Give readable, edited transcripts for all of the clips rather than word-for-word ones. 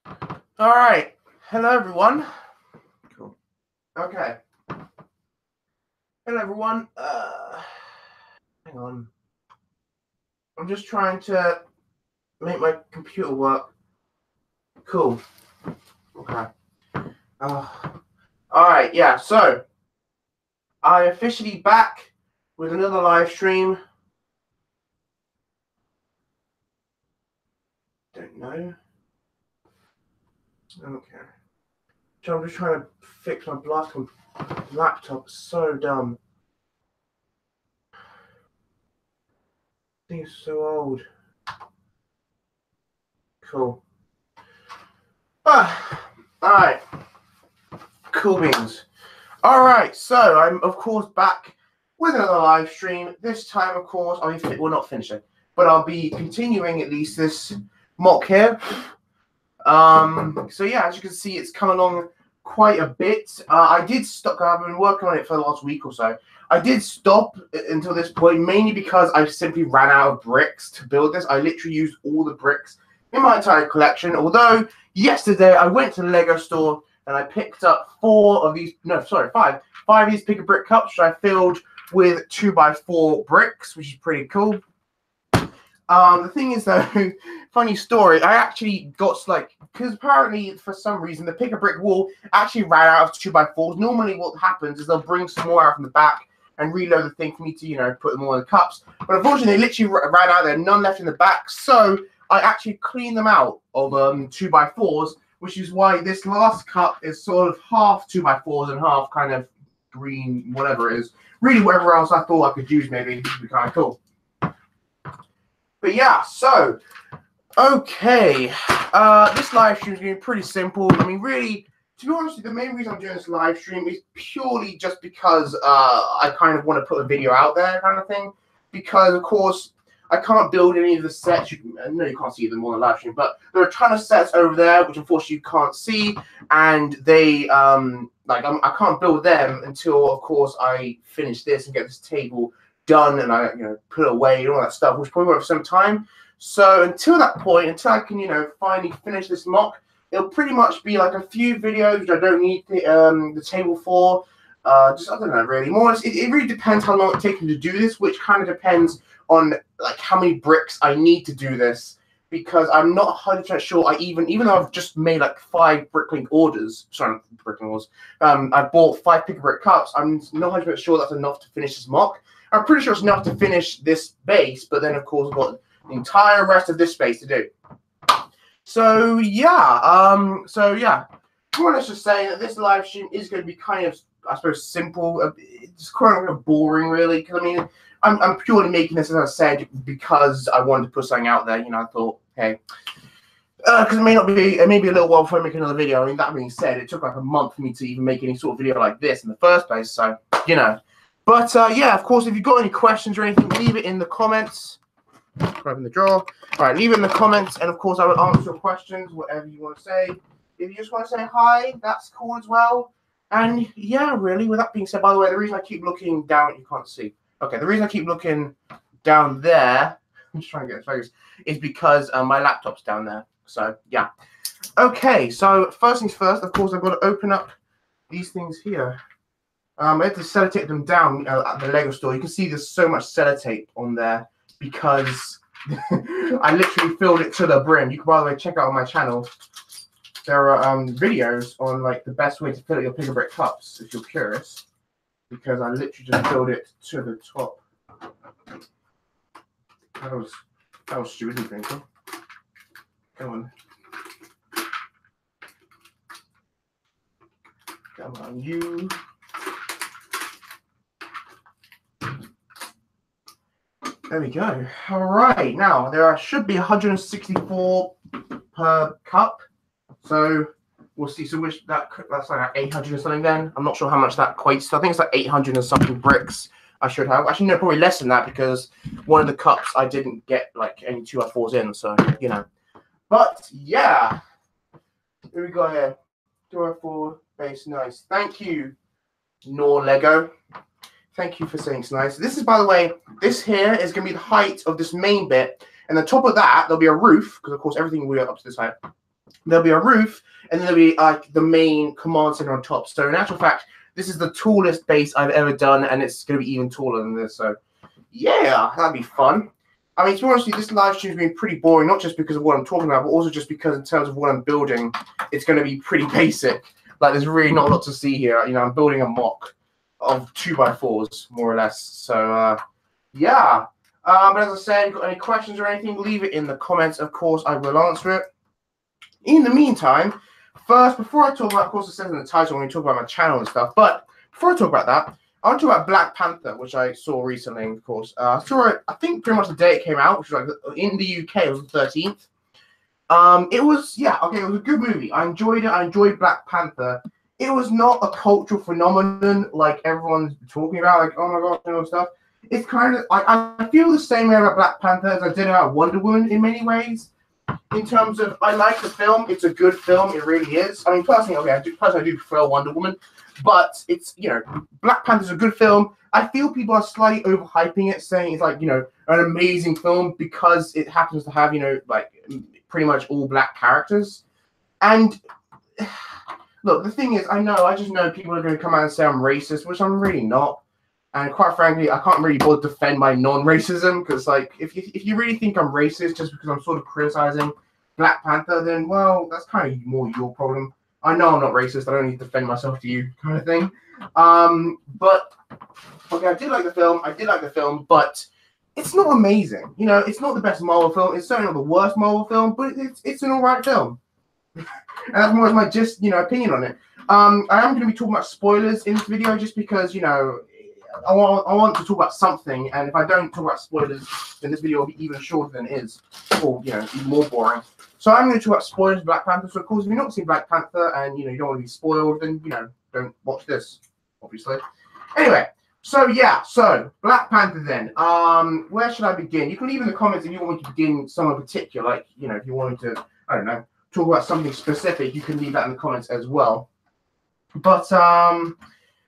All right. Hello, everyone. Cool. Okay. Hello, everyone. Hang on. I'm just trying to make my computer work. Cool. Okay. All right. Yeah. So I officially back with another live stream. Don't know. Okay. So I'm just trying to fix my black laptop. It's so dumb. I think it's so old. Cool. Alright. Cool beans. Alright, so I'm of course back with another live stream. This time, of course, we're not finishing, but I'll be continuing at least this mock here. So yeah, as you can see, it's come along quite a bit. I did stop. I've been working on it for the last week or so. I did stop until this point, mainly because I simply ran out of bricks to build this. I literally used all the bricks in my entire collection. Although yesterday I went to the Lego store and I picked up five of these pick a brick cups, which I filled with 2x4 bricks, which is pretty cool. The thing is, though, funny story, I actually got, because apparently, for some reason, the pick-a-brick wall actually ran out of 2x4s. Normally, what happens is they'll bring some more out from the back and reload the thing for me to, put them all in the cups. But unfortunately, they literally ran out there, none left in the back. So I actually cleaned them out of 2x4s, which is why this last cup is sort of half 2x4s and half kind of green, whatever it is. Really, whatever else I thought I could use, maybe, would be kind of cool. But yeah, so, okay, this live stream is going to be pretty simple. I mean, really, to be honest, the main reason I'm doing this live stream is purely just because I kind of want to put a video out there kind of thing. Because, of course, I can't build any of the sets. No, you can't see them on the live stream, but there are a ton of sets over there, which unfortunately you can't see. And they, I can't build them until, of course, I finish this and get this table done and I put it away and all that stuff, which probably won't have some time. So until that point, until I can finally finish this mock, it'll pretty much be like a few videos which I don't need the table for. Just I don't know really. More it really depends how long it takes me to do this, which kind of depends on like how many bricks I need to do this, because I'm not 100% sure. Even though I've just made like 5 bricklink orders. Sorry, bricklink orders. I bought 5 pick-a-brick cups. I'm not 100% sure that's enough to finish this mock. I'm pretty sure it's enough to finish this base, but then, of course, I've got the entire rest of this space to do. So, yeah. Let's just say that this live stream is going to be kind of, I suppose, simple. It's kind of boring, really, because, I mean, I'm purely making this, as I said, because I wanted to put something out there. I thought, hey, because it may be a little while before I make another video. I mean, that being said, it took like a month for me to even make any sort of video like this in the first place, so, But, yeah, of course, if you've got any questions or anything, leave it in the comments. Grab in the drawer. All right, leave it in the comments, and, of course, I will answer your questions, whatever you want to say. If you just want to say hi, that's cool as well. And, yeah, really, with that being said, by the way, the reason I keep looking down, you can't see. Okay, the reason I keep looking down there, I'm just trying to get it focused, is because my laptop's down there. So, yeah. Okay, so first things first, of course, I've got to open up these things here. I had to sellotape them down at the Lego store. You can see there's so much sellotape on there because I literally filled it to the brim. You can, by the way, check out on my channel. There are videos on like the best way to fill your pick-a-brick cups if you're curious, because I literally just filled it to the top. That was stupid, I think. Come on. Come on, you. There we go. All right. Now, there should be 164 per cup. So, we'll see. So, that's like 800 or something then. I'm not sure how much that equates to. I think it's like 800 and something bricks I should have. Actually, no, probably less than that, because one of the cups I didn't get like any 2x4s in. So, But, yeah. Here we go here. 2x4 base. Nice. Thank you, Lego. Thank you for saying it's nice. This is, by the way, this here is going to be the height of this main bit. And on top of that, there'll be a roof, because, of course, everything will be up to this height. there'll be a roof, and then there'll be like the main command center on top. So in actual fact, this is the tallest base I've ever done, and it's going to be even taller than this. So yeah, that'd be fun. I mean, to be honest with you, this live stream's been pretty boring, not just because of what I'm talking about, but also just because in terms of what I'm building, it's going to be pretty basic. Like, there's really not a lot to see here. You know, I'm building a MOC of 2x4s, more or less. So, yeah. But as I said, if you've got any questions or anything, leave it in the comments. Of course, I will answer it. In the meantime, first, before I talk about, of course, it says in the title when we talk about my channel and stuff, but before I talk about that, I want to talk about Black Panther, which I saw recently, of course. I saw it, I think, pretty much the day it came out, which was like in the UK, it was the 13th. It was, yeah, okay, it was a good movie. I enjoyed it. I enjoyed Black Panther. It was not a cultural phenomenon like everyone's talking about, like, oh my gosh, you know, stuff. It's kind of, I feel the same way about Black Panther as I did about Wonder Woman in many ways. In terms of, I like the film. It's a good film. It really is. I mean, personally, okay, I do prefer Wonder Woman. But it's, you know, Black Panther's a good film. I feel people are slightly overhyping it, saying it's like, you know, an amazing film because it happens to have, you know, like pretty much all black characters. And look, the thing is, I just know people are going to come out and say I'm racist, which I'm really not. And quite frankly, I can't really bother to defend my non-racism because, like, if you really think I'm racist just because I'm sort of criticizing Black Panther, then, well, that's kind of more your problem. I know I'm not racist. I don't need to defend myself to you, kind of thing. But okay, I did like the film, but it's not amazing. You know, it's not the best Marvel film. It's certainly not the worst Marvel film, but it's an alright film. And that's more of my just, you know, opinion on it. I am going to be talking about spoilers in this video just because, you know, I want to talk about something, and if I don't talk about spoilers, then this video will be even shorter than it is, or, you know, even more boring. So I'm going to talk about spoilers of Black Panther. So, of course, if you've not seen Black Panther and, you know, you don't want to be spoiled, then, you know, don't watch this, obviously. Anyway, so, yeah. So, Black Panther, then. Where should I begin? You can leave in the comments if you want me to begin somewhere particular. Like, you know, if you wanted to, I don't know, talk about something specific, you can leave that in the comments as well. But,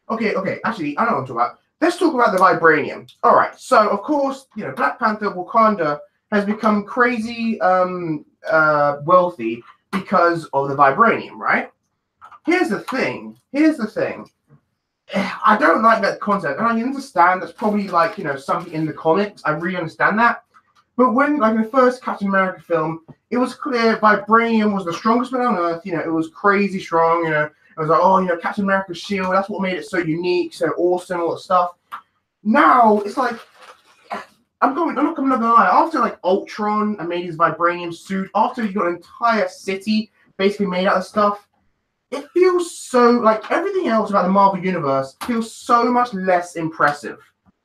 okay. Actually, I don't want to talk about. Let's talk about the vibranium. All right. So, of course, you know, Black Panther, Wakanda has become crazy wealthy because of the vibranium, right? Here's the thing. I don't like that concept, and I understand that's probably like, you know, something in the comics. I really understand that. But when, like, in the first Captain America film, it was clear vibranium was the strongest man on Earth. You know, it was crazy strong. You know, it was like, oh, you know, Captain America's shield. That's what made it so unique, so awesome, all that stuff. Now it's like, I'm not gonna lie. After like Ultron and made his vibranium suit, after you got an entire city basically made out of stuff, it feels so like everything else about the Marvel universe feels so much less impressive.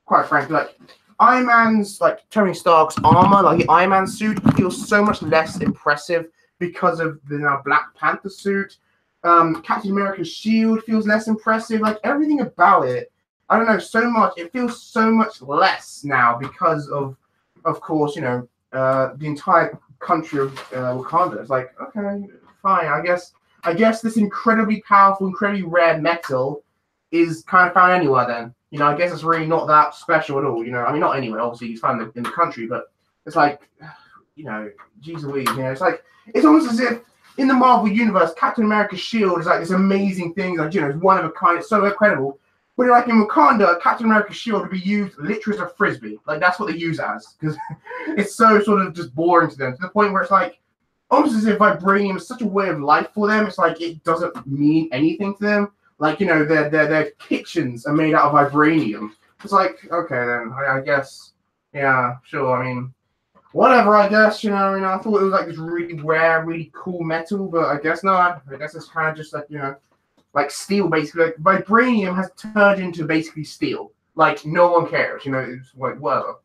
Quite frankly, like Iron Man's, like Tony Stark's armor, like the Iron Man suit, feels so much less impressive because of the now Black Panther suit. Captain America's shield feels less impressive. Like everything about it, I don't know, so much. It feels so much less now because of course, you know, the entire country of Wakanda. It's like, okay, fine. I guess this incredibly powerful, incredibly rare metal is kind of found anywhere. Then, you know, I guess it's really not that special at all. You know, I mean, not anywhere. Obviously, it's found in the country, but it's like, you know, geez Louise. You know, it's like it's almost as if in the Marvel universe, Captain America's shield is like this amazing thing. Like, you know, it's one of a kind. It's so incredible. But like in Wakanda, Captain America's shield would be used literally as a frisbee. Like that's what they use it as, because it's so sort of just boring to them, to the point where it's like almost as if vibranium is such a way of life for them. It's like it doesn't mean anything to them. Like, you know, their kitchens are made out of vibranium. It's like, okay, then I guess, yeah, sure. I mean, whatever. I guess, you know. I mean, I thought it was like this really rare, really cool metal, but I guess not. I guess it's kind of just like, you know, like steel, basically. Like vibranium has turned into basically steel. Like no one cares, you know. It's like whatever.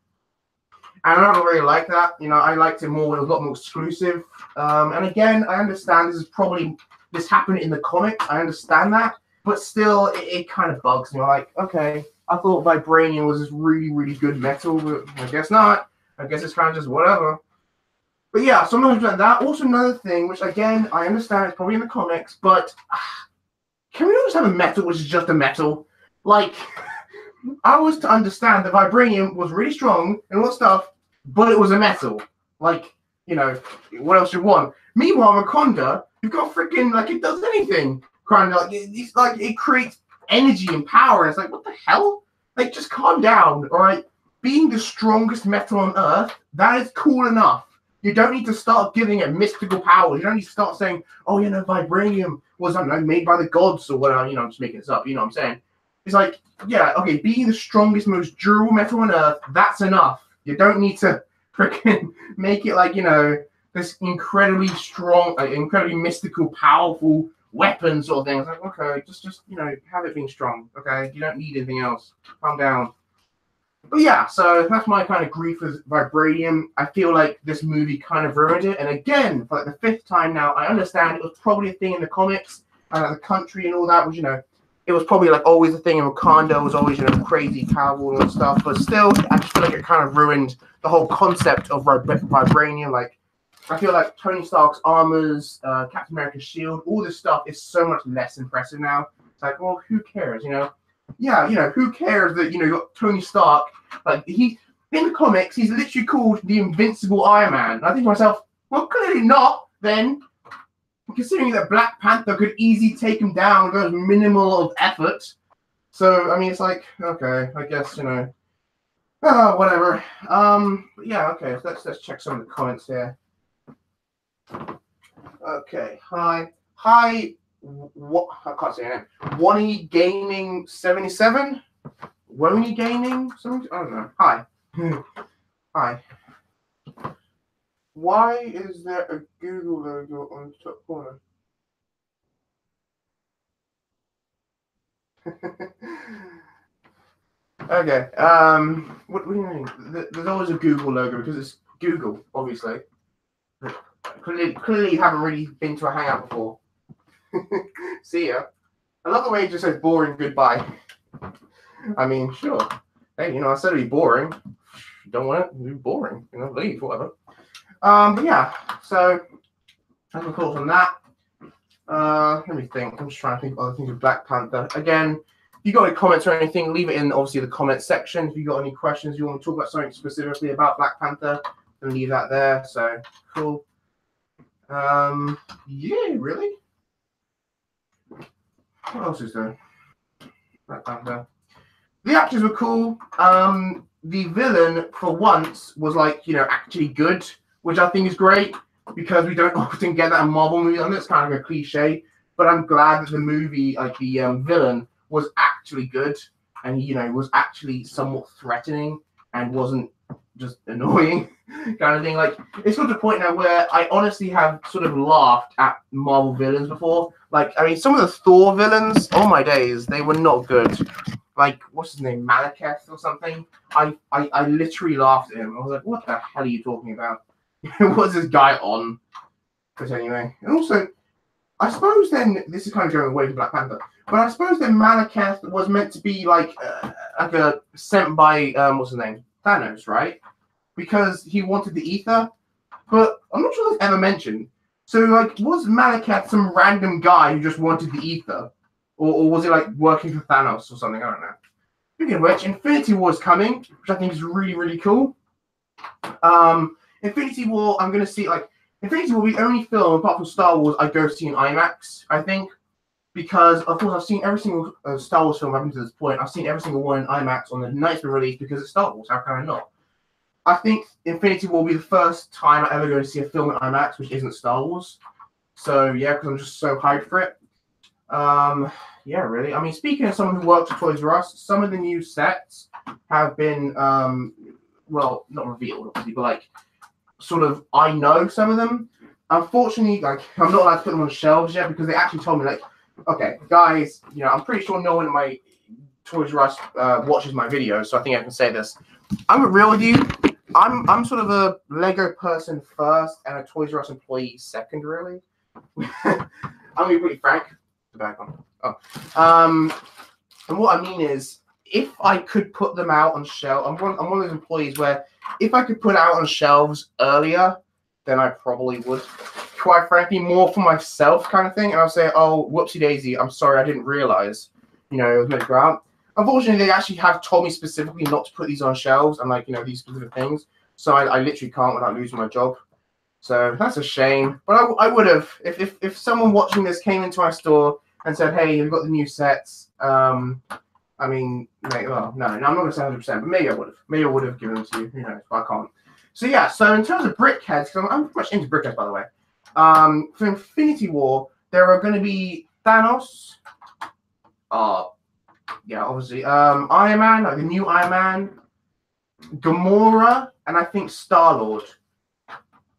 And I don't really like that. You know, I liked it more when it was a lot more exclusive. And again, I understand this happened in the comics. I understand that, but still, it kind of bugs me. Like, okay, I thought vibranium was this really, really good metal, but I guess not. I guess it's kind of just whatever. But yeah, sometimes like that. Also, another thing, which again, I understand it's probably in the comics, but can we not just have a metal which is just a metal? Like, I was to understand that vibranium was really strong and all that stuff, but it was a metal. Like, You know, what else you want? Meanwhile, Wakanda, you've got freaking, like, it does anything. Kind of, it's like, it creates energy and power. And it's like, what the hell? Like, just calm down, all right? Being the strongest metal on Earth, that is cool enough. You don't need to start giving it mystical powers. You don't need to start saying, oh, you know, vibranium was, I don't know, made by the gods or whatever. You know, I'm just making this up. You know what I'm saying? It's like, yeah, okay, being the strongest, most durable metal on Earth, that's enough. You don't need to freaking make it like, you know, this incredibly strong, incredibly mystical, powerful weapon sort of thing. It's like, okay, just, you know, have it being strong, okay? You don't need anything else. Calm down. But yeah, so that's my kind of grief with vibranium. I feel like this movie kind of ruined it. And again, for like the 5th time now, I understand it was probably a thing in the comics, the country and all that was, you know, it was probably like always a thing in Wakanda, was always, you know, crazy powerful and stuff. But still, I just feel like it kind of ruined the whole concept of vibranium. Like, I feel like Tony Stark's armors, Captain America's shield, all this stuff is so much less impressive now. It's like, well, who cares, you know? Yeah, you know, who cares that, you know, you got Tony Stark, like, he, in the comics, he's literally called the Invincible Iron Man. And I think to myself, well, clearly not, then, considering that Black Panther could easily take him down with minimal of effort. So, I mean, it's like, okay, I guess, you know, whatever. Yeah, okay, let's check some of the comments here. Okay, hi, what, I can't say your name. Wonny Gaming 77? Wonny Gaming? Something? I don't know. Hi. Hi. Why is there a Google logo on the top corner? Okay. What do you mean? There's always a Google logo because it's Google, obviously. Clearly you haven't really been to a hangout before. See ya. I love the way it just says boring goodbye. I mean, sure. Hey, you know, I said it'd be boring. Don't want it? It'd be boring. You know, leave, whatever. But yeah, so that's my thoughts on that. Let me think. I'm just trying to think of other things with Black Panther. Again, if you got any comments or anything, leave it in, obviously, the comment section. If you got any questions, you want to talk about something specifically about Black Panther, then leave that there. So, cool. Yeah, really? What else is there? Black Panther. The actors were cool. The villain, for once, was like, you know, actually good, which I think is great because we don't often get that in Marvel movies. I know it's kind of like a cliche, but I'm glad that the movie, like the villain, was actually good and, you know, was actually somewhat threatening and wasn't just annoying kind of thing. Like, it's got to the point now where I honestly have sort of laughed at Marvel villains before. Like, I mean, some of the Thor villains, oh my days, they were not good. Like, what's his name, Malekith or something? I literally laughed at him. I was like, what the hell are you talking about? What's this guy on? But anyway, and also, I suppose then, this is kind of going away from Black Panther, but I suppose then Malekith was meant to be like a sent by, what's his name? Thanos, right? Because he wanted the ether, but I'm not sure that's ever mentioned. So, like, was Malekith some random guy who just wanted the ether? Or was it, like, working for Thanos or something? I don't know. Speaking of which, Infinity War is coming, which I think is really, really cool. Infinity War, I'm going to see, like, Infinity War will be the only film, apart from Star Wars, I go see in IMAX, I think. Because, of course, I've seen every single Star Wars film up until this point. I've seen every single one in IMAX on the night it's been released because it's Star Wars. How can I not? I think Infinity War will be the first time I ever go to see a film in IMAX which isn't Star Wars. So, yeah, because I'm just so hyped for it. Yeah, really. I mean, speaking of someone who works at Toys R Us, some of the new sets have been, well, not revealed, obviously, but, like, sort of, I know some of them. Unfortunately, like, I'm not allowed to put them on shelves yet because they actually told me, like, okay, guys, you know, I'm pretty sure no one in my Toys R Us watches my videos, so I think I can say this. I'm gonna be real with you. I'm sort of a Lego person first and a Toys R Us employee second, really. I'm gonna be pretty frank. Back on. Oh. And what I mean is, if I could put them out on shelves, I'm one of those employees where if I could put it out on shelves earlier, then I probably would. Quite frankly, more for myself kind of thing. And I'll say, oh, whoopsie daisy, I'm sorry, I didn't realize, you know, it was meant to go out. Unfortunately, they actually have told me specifically not to put these on shelves and, like, you know, these specific things. So I literally can't without losing my job. So that's a shame. But I would have, if someone watching this came into my store and said, "Hey, you've got the new sets." I mean, maybe, well, no, I'm not going to say 100%, but maybe I would have. Maybe I would have given them to you. Who knows? But I can't. So yeah. So in terms of brickheads, because I'm pretty much into brickheads, by the way. For Infinity War, there are going to be Thanos. Yeah, obviously. Iron Man, like the new Iron Man, Gamora, and I think Star-Lord.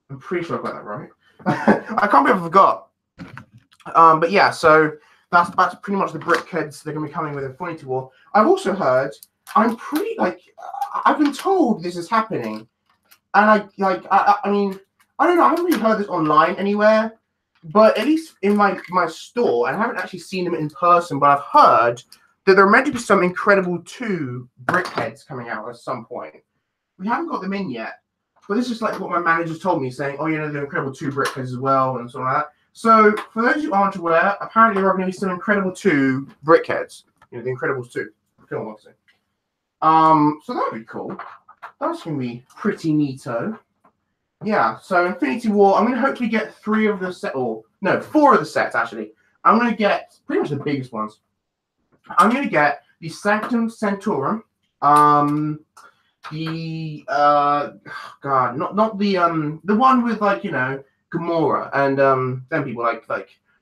I'm pretty sure I got that right. I can't believe I forgot. But yeah, so that's pretty much the brickheads they're going to be coming with Infinity War. I've also heard, I've been told this is happening, and I mean, I don't know, I haven't really heard this online anywhere, but at least in my store, and I haven't actually seen them in person, but I've heard that there are meant to be some Incredible 2 brickheads coming out at some point. We haven't got them in yet, but this is like what my manager's told me, saying, oh, you know, the Incredible 2 brickheads as well, and something like that. So, for those who aren't aware, apparently there are going to be some Incredible 2 brickheads. You know, the Incredibles 2 film, obviously. So that would be cool. That's going to be pretty neato. Yeah, so Infinity War, I'm going to hopefully get 3 of the set, or no, 4 of the sets, actually. I'm going to get pretty much the biggest ones. I'm going to get the Sanctum Sanctorum, the, God, not the one with, like, you know, Gamora and then people like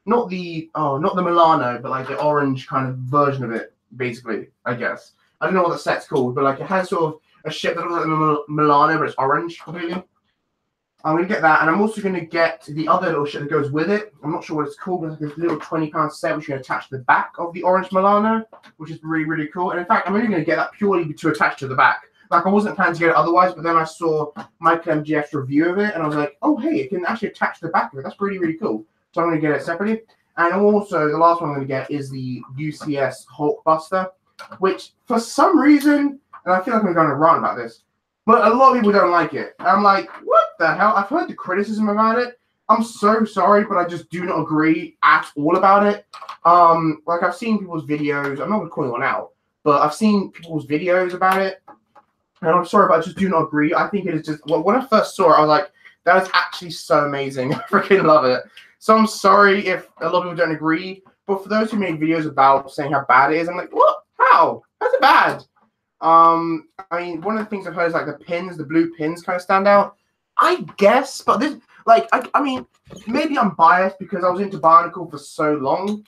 not the Milano, but like the orange kind of version of it, basically. I guess I don't know what the set's called, but like it has sort of a ship that looks like Milano, but it's orange completely. I'm gonna get that, and I'm also gonna get the other little ship that goes with it. I'm not sure what it's called, but it's like a little £20 set which you can attach to the back of the orange Milano, which is really, really cool. And in fact, I'm only gonna get that purely to attach to the back. Like, I wasn't planning to get it otherwise, but then I saw Michael MGF's review of it, and I was like, oh, hey, it can actually attach to the back of it. That's really, really cool. So I'm going to get it separately. And also, the last one I'm going to get is the UCS Hulkbuster, which, for some reason, and I feel like I'm going to rant about this, but a lot of people don't like it. And I'm like, what the hell? I've heard the criticism about it. I'm so sorry, but I just do not agree at all about it. Like, I've seen people's videos. I'm not going to call anyone out, but I've seen people's videos about it. And I'm sorry, but I just do not agree. I think it is just, well, when I first saw it, I was like, that is actually so amazing. I freaking love it. So I'm sorry if a lot of people don't agree. But for those who made videos about saying how bad it is, I'm like, what? How? How's it bad? I mean, one of the things I've heard is like the pins, the blue pins kind of stand out. I guess, but this, like, I mean, maybe I'm biased because I was into Barnacle for so long.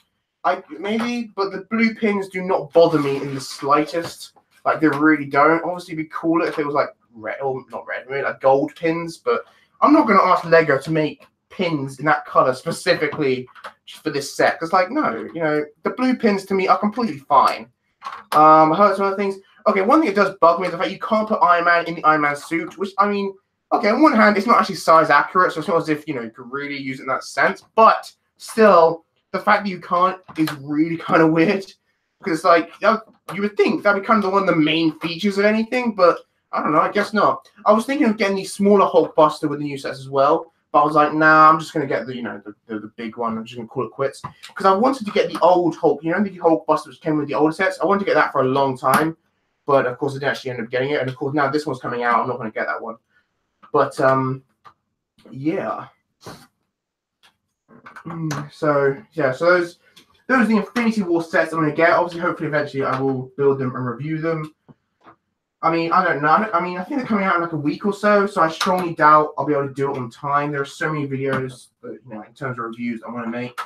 Maybe, but the blue pins do not bother me in the slightest. Like, they really don't. Obviously, it'd be cooler if it was, like, red, or not red, maybe, like, gold pins. But I'm not going to ask LEGO to make pins in that color specifically just for this set. Because, like, no, you know, the blue pins to me are completely fine. I heard some other things. Okay, one thing that does bug me is the fact you can't put Iron Man in the Iron Man suit, which, I mean, okay, on one hand, it's not actually size accurate, so it's not as if, you know, you could really use it in that sense. But still, the fact that you can't is really kind of weird. Because, like, you would think that'd be kind of one of the main features of anything, but I don't know, I guess not. I was thinking of getting the smaller Hulkbuster with the new sets as well, but I was like, nah, I'm just going to get the, you know, the big one. I'm just going to call it quits. Because I wanted to get the old Hulk, you know, the Hulkbuster which came with the older sets. I wanted to get that for a long time, but of course I didn't actually end up getting it. And of course, now this one's coming out, I'm not going to get that one. But, yeah. So, yeah, so those are the Infinity War sets I'm going to get. Obviously, hopefully, eventually, I will build them and review them. I mean, I don't know. I mean, I think they're coming out in like a week or so, so I strongly doubt I'll be able to do it on time. There are so many videos, that, you know, in terms of reviews I want to make.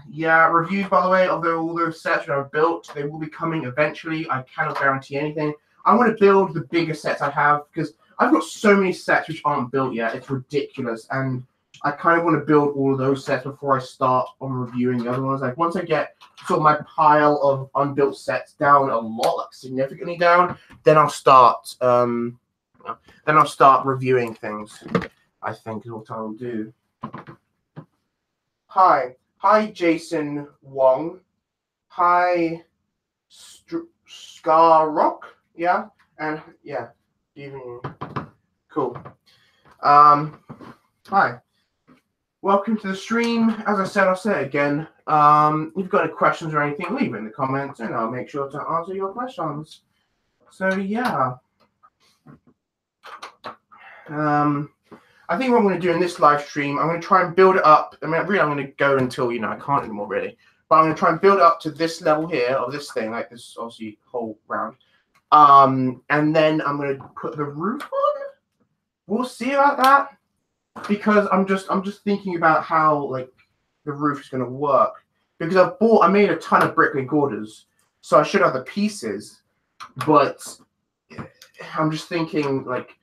Yeah, reviews, by the way, of all those sets that I've built, they will be coming eventually. I cannot guarantee anything. I want to build the bigger sets I have, because I've got so many sets which aren't built yet. It's ridiculous, and I kind of want to build all of those sets before I start on reviewing the other ones. Like, once I get sort of my pile of unbuilt sets down a lot, like significantly down, then I'll start reviewing things, I think is what I'll do. Hi, Jason Wong. Hi, Scarrock. Yeah, and yeah, evening. Cool. Hi. Welcome to the stream. As I said, I'll say it again. If you've got any questions or anything, leave it in the comments, and I'll make sure to answer your questions. So yeah. I I think what I'm going to do in this live stream, I'm going to try and build it up. I mean, really, I'm going to go until, I can't anymore, really. But I'm going to try and build it up to this level here of this thing, like this, obviously, whole round. And then I'm going to put the roof on. We'll see about that. Because I'm just thinking about how, like, the roof is going to work. Because I made a ton of bricklink orders. So I should have the pieces. But I'm just thinking, like,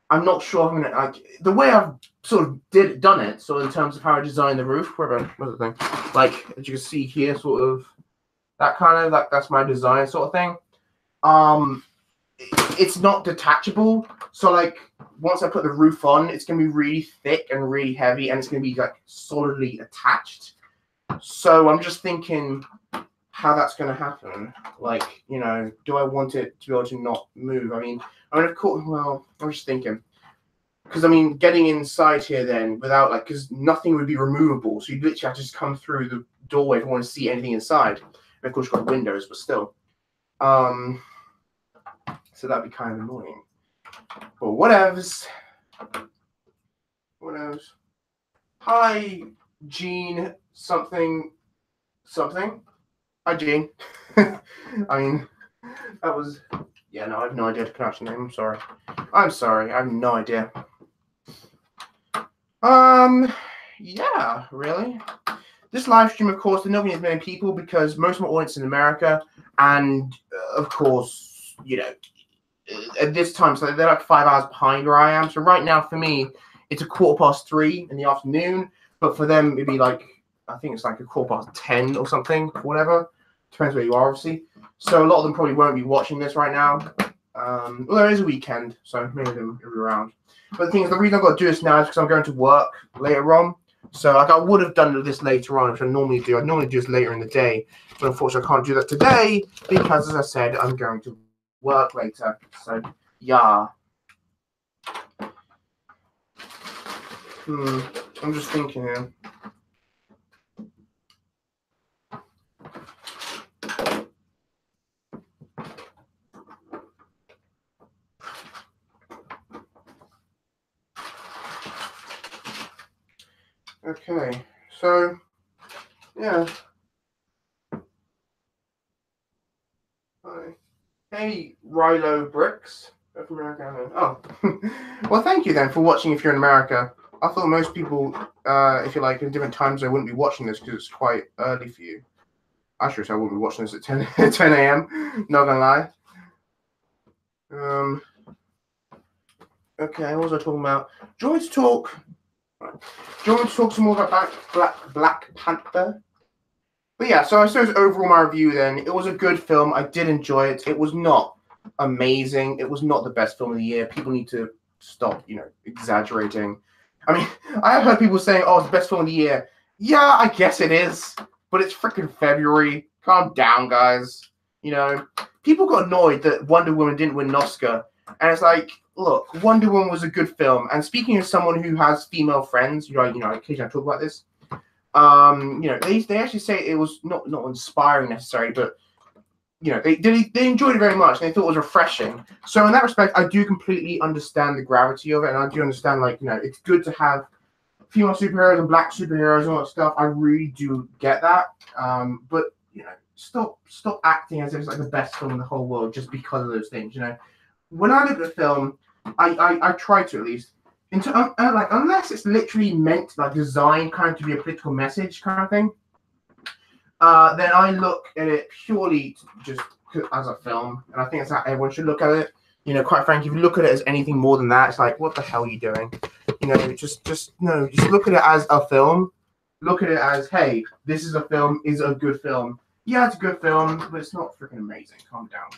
I'm not sure I'm gonna, like, the way I've sort of done it. So in terms of how I designed the roof, what's the thing? Like, as you can see here, sort of that kind of, like, that's my design sort of thing. It's not detachable. So, like, once I put the roof on, it's gonna be really thick and really heavy, and it's gonna be, like, solidly attached. So I'm just thinking how that's going to happen. Like, do I want it to be able to not move? I mean, of course, well, I'm just thinking. Because, I mean, getting inside here then without, like, because nothing would be removable. So you literally have to just come through the doorway if you want to see anything inside. And of course, you've got windows, but still. So that'd be kind of annoying. But whatevs. Whatevs. Hi, Gene something. Hi, Gene. I mean, that was... Yeah, no, I have no idea to pronounce your name. I'm sorry. I have no idea. Yeah, really. This live stream, of course, there's not going to be as many people because most of my audience is in America. And, of course, at this time, so they're like 5 hours behind where I am. So right now, for me, it's 3:15 in the afternoon. But for them, it'd be like, I think it's like 10:15 or something, whatever. Depends where you are, obviously. So a lot of them probably won't be watching this right now. Well, there is a weekend, so maybe they'll be around. But the thing is, the reason I've got to do this now is because I'm going to work later on. So, like, I would have done this later on, which I normally do. I normally do this later in the day. But unfortunately, I can't do that today because, as I said, I'm going to work later. So, yeah. I'm just thinking here. Okay, so, yeah. Hi. Hey, Rilo Bricks. From America. Oh, well, thank you then for watching if you're in America. I thought most people, if you're like in different times, they wouldn't be watching this because it's quite early for you. I sure I wouldn't be watching this at 10 a.m. Not gonna lie. Okay, what was I talking about? Do you want me to talk some more about Black Panther? But yeah, so I suppose overall my review then, it was a good film. I did enjoy it. It was not amazing. It was not the best film of the year. People need to stop, exaggerating. I mean, I have heard people saying, oh, it's the best film of the year. Yeah, I guess it is. But it's freaking February. Calm down, guys. People got annoyed that Wonder Woman didn't win an Oscar. And it's like, look, Wonder Woman was a good film. And speaking as someone who has female friends, occasionally I talk about this. They actually say it was not inspiring necessarily, but they enjoyed it very much and they thought it was refreshing. So in that respect, I do completely understand the gravity of it, and I do understand it's good to have female superheroes and black superheroes and all that stuff. I really do get that. But stop acting as if it's like the best film in the whole world just because of those things. When I look at the film, I try to at least. Unless it's literally meant, designed kind of to be a political message kind of thing, then I look at it purely just as a film, and I think that's how everyone should look at it. Quite frankly, if you look at it as anything more than that, it's like, what the hell are you doing? Just look at it as a film. Look at it as, hey, this is a film, is a good film. Yeah, it's a good film, but it's not freaking amazing. Calm down.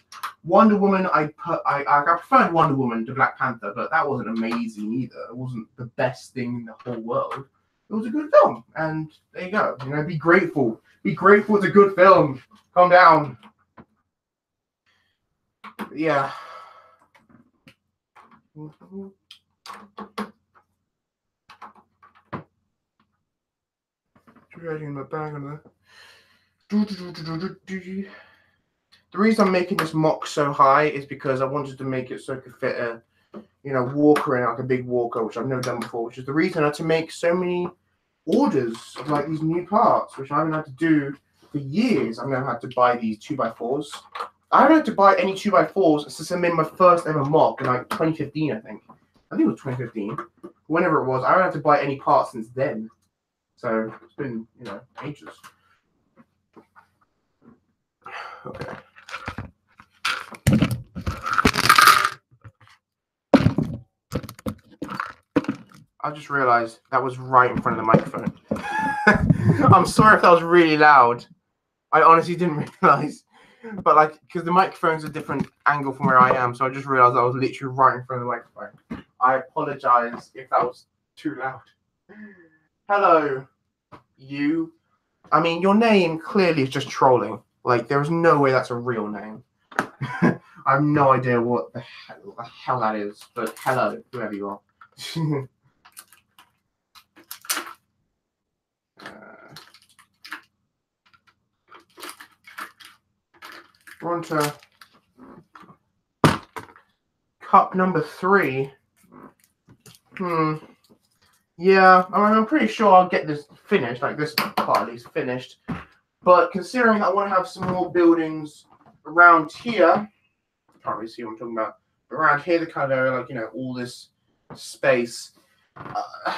Wonder Woman, I preferred Wonder Woman to Black Panther, but that wasn't amazing either. It wasn't the best thing in the whole world. It was a good film, and there you go. Be grateful. Be grateful it's a good film. Calm down. Yeah. In my bag on there. The reason I'm making this MOC so high is because I wanted to make it so it could fit you know, walker in, like a big walker, which I've never done before, which is the reason I had to make so many orders of like these new parts, which I haven't had to do for years. I've never had to buy these 2x4s. I haven't had to buy any 2x4s since I made my first ever MOC in like 2015, I think. I think it was 2015. Whenever it was, I haven't had to buy any parts since then. So it's been, you know, ages. Okay. I just realized that was right in front of the microphone. I'm sorry if that was really loud. I honestly didn't realize. But like, because the microphone's a different angle from where I am, so I just realized I was literally right in front of the microphone. I apologize if that was too loud. Hello, you. I mean, your name clearly is just trolling. Like, there is no way that's a real name. I have no idea what the hell that is, but hello, whoever you are. We're on to cup number 3. Yeah, I'm pretty sure I'll get this finished, like this part at least finished. But considering I want to have some more buildings around here, can't really see what I'm talking about. But around here, the kind of area, like, you know, all this space, I'm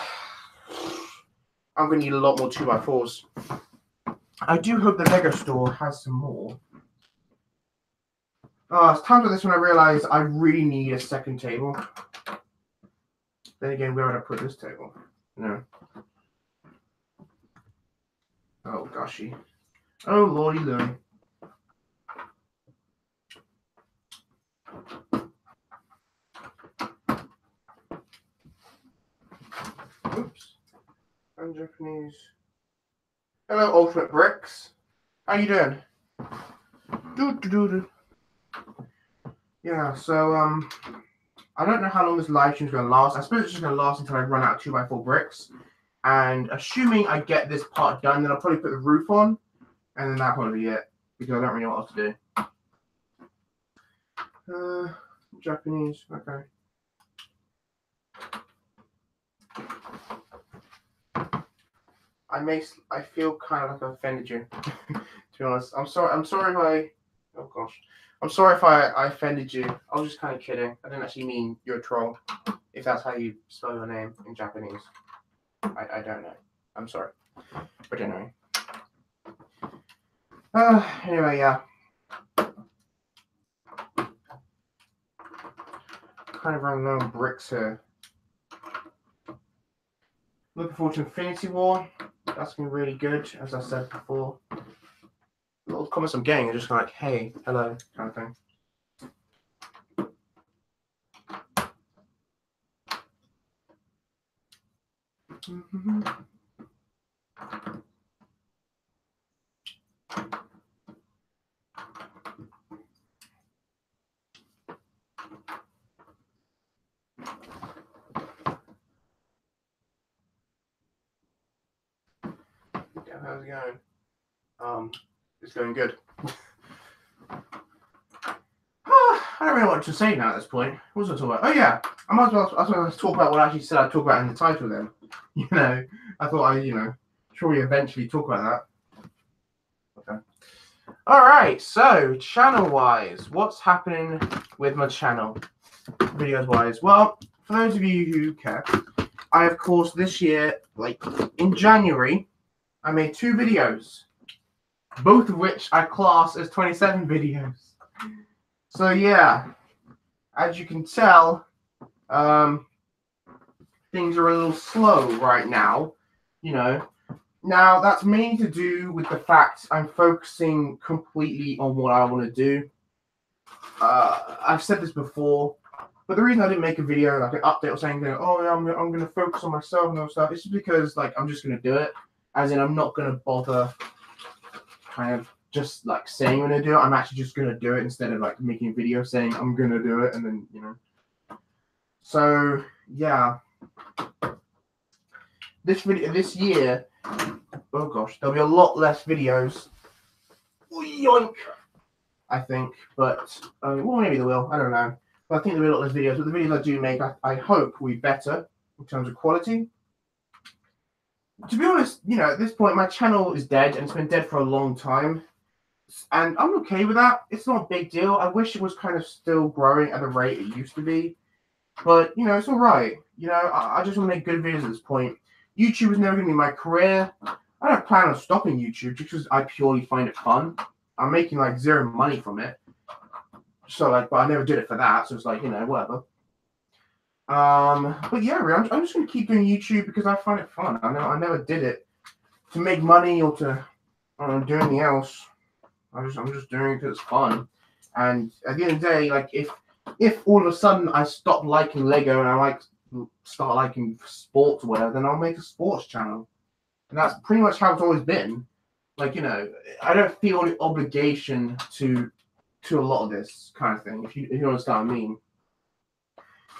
going to need a lot more 2x4s. I do hope the Lego store has some more. It's times like this when I realize I really need a second table. Then again, where would I put this table? No. Oh, goshy. Oh, lordy lordy. Oops. I'm Japanese. Hello, Ultimate Bricks. How you doing? Yeah, so, I don't know how long this live stream is going to last. I suppose it's just going to last until I run out of 2x4 bricks. And assuming I get this part done, then I'll probably put the roof on. And then that'll probably be it. Because I don't really know what else to do. Japanese, okay. I feel kind of like I offended you. To be honest. I'm sorry if I... Oh, gosh. I'm sorry if I offended you. I was just kind of kidding. I didn't actually mean you're a troll. If that's how you spell your name in Japanese. I don't know. I'm sorry. But anyway. Anyway, yeah. Kind of running low on bricks here. Looking forward to Infinity War. That's been really good, as I said before. A lot of comments I'm getting are just like, hey, hello, kind of thing. Yeah, how's it going? It's going good. I don't really know what to say now at this point. What was I talking about? Oh yeah, I might as well talk about what I actually said I'd talk about in the title then. You know, I thought surely eventually talk about that. Okay. Alright, so channel-wise, what's happening with my channel? Videos-wise. Well, for those of you who care, I, of course, this year, like, in January, I made 2 videos. Both of which I class as 27 videos. So yeah, as you can tell, things are a little slow right now, you know. Now, that's mainly to do with the fact I'm focusing completely on what I want to do. I've said this before, but the reason I didn't make a video, like an update or saying, oh yeah, I'm going to focus on myself and all stuff, it's just because, like, I'm just going to do it. As in, I'm not going to bother kind of just like saying I'm going to do it. I'm actually just going to do it instead of like making a video saying I'm going to do it and then, you know. So, yeah. This year, oh gosh, there'll be a lot less videos. Yoink! I think, but, well, maybe there will. I don't know. But I think there'll be a lot of videos. But the videos I do make, I hope will be better in terms of quality. To be honest, at this point, my channel is dead, and it's been dead for a long time. And I'm okay with that. It's not a big deal. I wish it was kind of still growing at the rate it used to be. But, it's all right. I just want to make good videos at this point. YouTube is never going to be my career. I don't plan on stopping YouTube just because I purely find it fun. I'm making, like, zero money from it. So, like, but I never did it for that. So it's like, whatever. But yeah, really, I'm just going to keep doing YouTube because I find it fun. I never did it to make money or to do anything else. I'm just doing it because it's fun. And at the end of the day, like, if all of a sudden I stop liking Lego and I start liking sports or whatever, then I'll make a sports channel. And that's pretty much how it's always been. Like, I don't feel any obligation to a lot of this kind of thing, if you understand what I mean.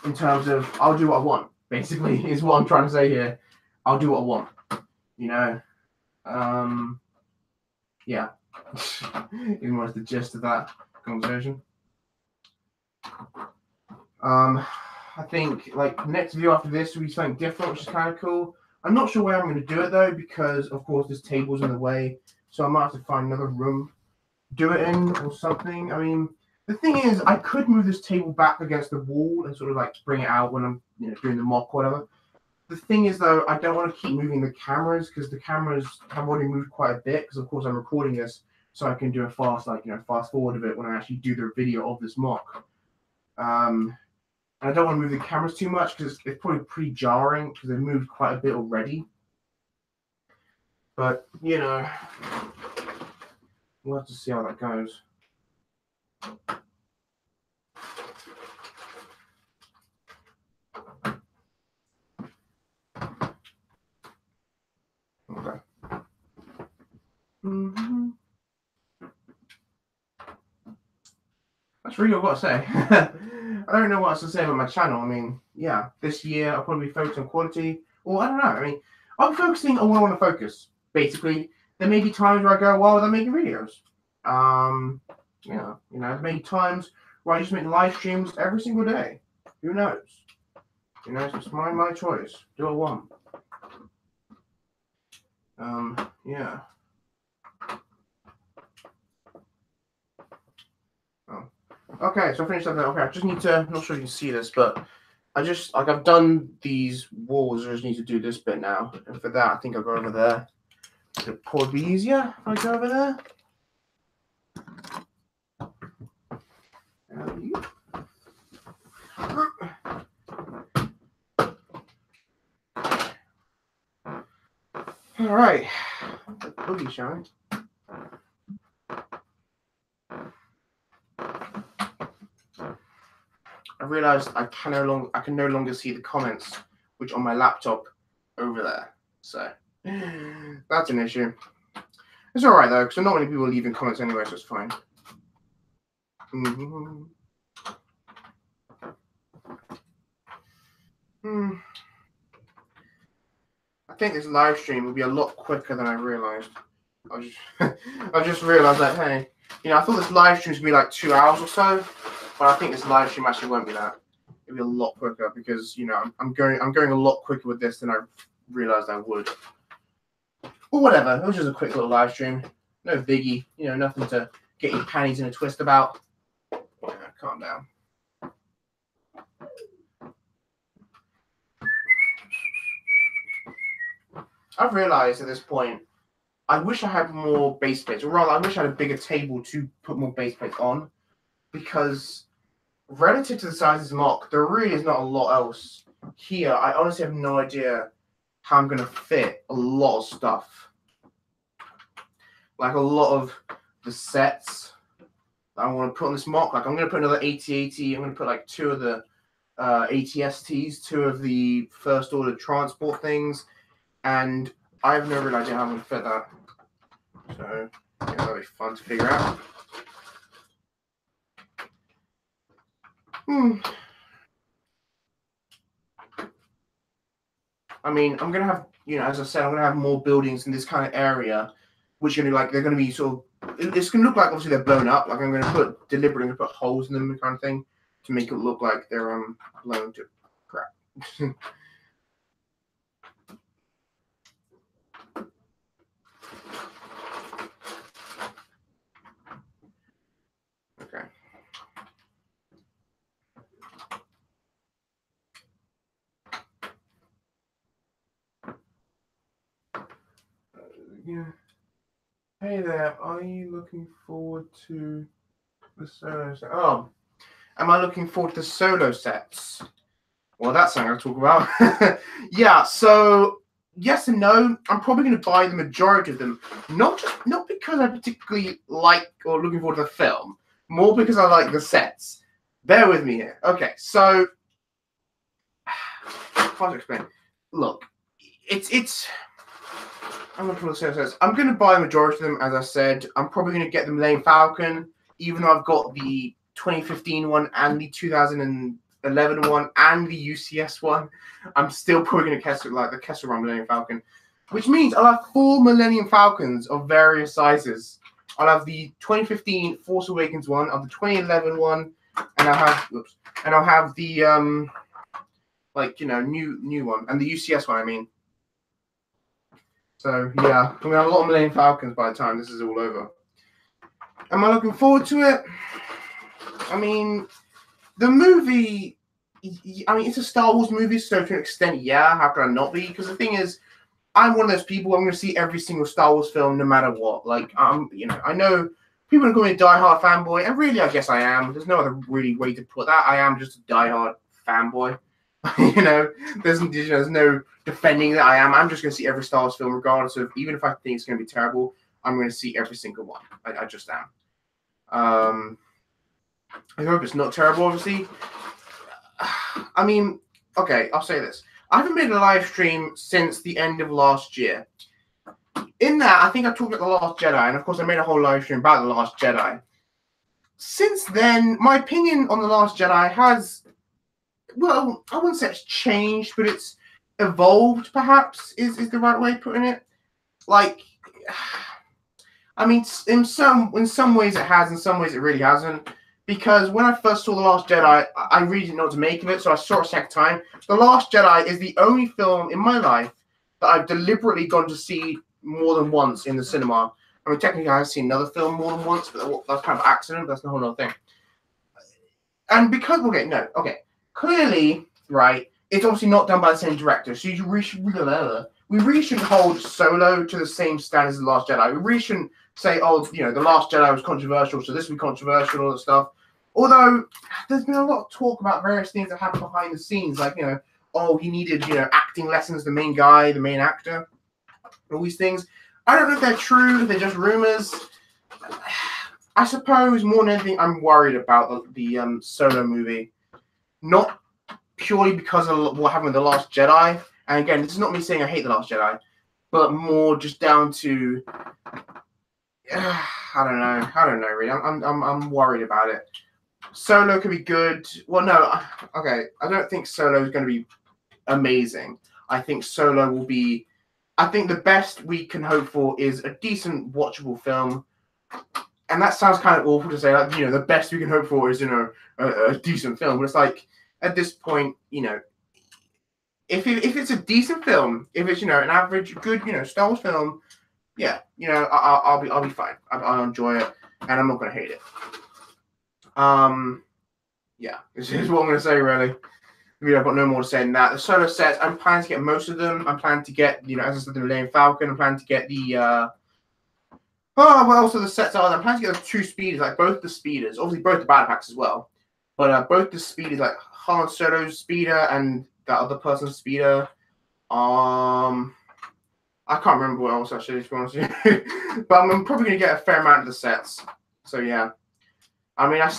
In terms of, I'll do what I want, basically, is what I'm trying to say here. I'll do what I want, yeah. Even more the gist of that conversation. I think, like, next video after this will be something different, which is kind of cool. I'm not sure where I'm going to do it, though, because, of course, this table's in the way, so I might have to find another room do it in or something. I mean, the thing is, I could move this table back against the wall and sort of like bring it out when I'm doing the mock or whatever. The thing is, though, I don't want to keep moving the cameras because the cameras have already moved quite a bit because, of course, I'm recording this so I can do a fast forward of it when I actually do the video of this mock. And I don't want to move the cameras too much because it's probably pretty jarring because they've moved quite a bit already. But, we'll have to see how that goes. Okay. That's really what I've got to say. I don't know what else to say about my channel. I mean, yeah, this year I'll probably be focusing on quality. Well, I don't know. I mean, I'm focusing on what I want to focus. Basically, there may be times where I go, well, I'm making videos. There may be times where I just make live streams every single day. Who knows? It's my choice. Do what I want. Yeah. Oh. Okay, so I finished that. Okay, I just need to, I'm not sure you can see this, but I've done these walls. I just need to do this bit now. And for that, I think I'll go over there. It'll probably be easier if I go over there. All right, boogie, shall we? I realized I can no longer see the comments, which on my laptop over there. So that's an issue. It's all right though, because not many people are leaving comments anyway, so it's fine. I think this live stream will be a lot quicker than I realized. I just realized that, hey, I thought this live stream was going to be like 2 hours or so, but I think this live stream actually won't be that. It'll be a lot quicker because, I'm going a lot quicker with this than I realized I would. Or whatever. It was just a quick little live stream. No biggie. Nothing to get your panties in a twist about. Calm down. I've realized at this point, I wish I had more base plates, or rather, I wish I had a bigger table to put more base plates on, because relative to the size of this MOC, there really is not a lot else here. I honestly have no idea how I'm going to fit a lot of stuff. Like a lot of the sets that I want to put on this MOC. Like I'm going to put another 8080. I'm going to put like 2 of the ATSTs, 2 of the first order transport things. And I have no real idea how I'm going to fit that. So, yeah, that'll be fun to figure out. I mean, I'm going to have, as I said, I'm going to have more buildings in this kind of area, which are going to be like, they're going to be sort of, it's going to look like, obviously, they're blown up. Like, I'm going to put holes in them kind of thing to make it look like they're blown to crap. Okay. Yeah. Hey there, are you looking forward to the solo set? Oh, am I looking forward to the solo sets? Well, that's something I'll talk about. Yeah, so yes and no. I'm probably going to buy the majority of them, not because I particularly like or looking forward to the film, more because I like the sets. Bear with me here. Okay, so how to explain? Look, it's. I'm going to put the sets. I'm going to buy the majority of them, as I said. I'm probably going to get the Millennium Falcon, even though I've got the 2015 one and the 2011 one and the UCS one. I'm still probably going to like the Kessel Run Millennium Falcon, which means I'll have 4 Millennium Falcons of various sizes. I'll have the 2015 Force Awakens one, I'll have the 2011 one, and I'll have the like new one and the UCS one. I mean. So yeah, I'm gonna have a lot of Millennium Falcons by the time this is all over. Am I looking forward to it? I mean, the movie. I mean, it's a Star Wars movie, so to an extent, yeah. How can I not be? Because the thing is, I'm one of those people. I'm going to see every single Star Wars film, no matter what. Like, I know people are going to be a diehard fanboy, and really, I guess I am. There's no other really way to put that. I am just a diehard fanboy. There's no defending that I am. I'm just going to see every Star Wars film, regardless of, even if I think it's going to be terrible, I'm going to see every single one. I just am. I hope it's not terrible, obviously. I mean, okay, I'll say this. I haven't made a live stream since the end of last year. In that, I think I talked about The Last Jedi, and of course I made a whole live stream about The Last Jedi. Since then, my opinion on The Last Jedi has, well, I wouldn't say it's changed, but it's evolved, perhaps, is the right way of putting it. Like, I mean, in some ways it has, in some ways it really hasn't. Because when I first saw The Last Jedi, I really didn't know what to make of it, so I saw it a second time. The Last Jedi is the only film in my life that I've deliberately gone to see more than once in the cinema. I mean, technically I have seen another film more than once, but that's kind of an accident. That's a whole other thing. And because, clearly, right, it's obviously not done by the same director, so we really shouldn't hold Solo to the same standard as The Last Jedi. We really shouldn't say, oh, The Last Jedi was controversial, so this will be controversial, all that stuff. Although, there's been a lot of talk about various things that happen behind the scenes, like, oh, he needed, acting lessons, the main guy, the main actor, all these things. I don't know if they're true, if they're just rumors. I suppose, more than anything, I'm worried about the Solo movie. Not purely because of what happened with The Last Jedi. And again, this is not me saying I hate The Last Jedi, but more just down to... I don't know, really. I'm worried about it. Solo could be good. Well, no, okay. I don't think Solo is going to be amazing. I think Solo will be. I think the best we can hope for is a decent, watchable film. And that sounds kind of awful to say. Like, the best we can hope for is a decent film. But it's like at this point, if it's a decent film, if it's an average, good, Star Wars film. Yeah, I'll be fine. I'll enjoy it, and I'm not gonna hate it. Yeah, this is what I'm gonna say. Really, I've got no more to say than that. The Solo sets, I'm planning to get most of them. I'm planning to get, as I said, the Millennium Falcon. I'm planning to get the what else are the sets are? I'm planning to get the 2 speeders, like both the speeders, obviously both the battle packs as well, but both the speeders, like Han Solo's speeder and that other person's speeder. I can't remember what else actually, to be honest with you. But I'm probably going to get a fair amount of the sets. So, yeah. I mean, am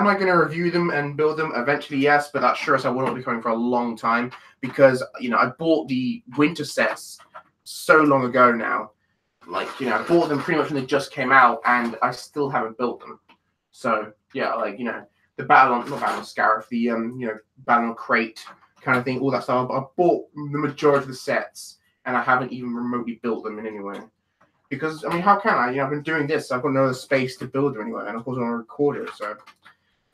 I going to review them and build them? Eventually, yes. But that sure as I will not be coming for a long time. Because, I bought the winter sets so long ago now. Like, I bought them pretty much when they just came out. And I still haven't built them. So, yeah, like, the Battle on Scarif, the, Battle on Crate kind of thing, all that stuff. I bought the majority of the sets, and I haven't even remotely built them in any way. Because, I mean, how can I? I've been doing this, so I've got no other space to build them anyway, and of course I want to record it, so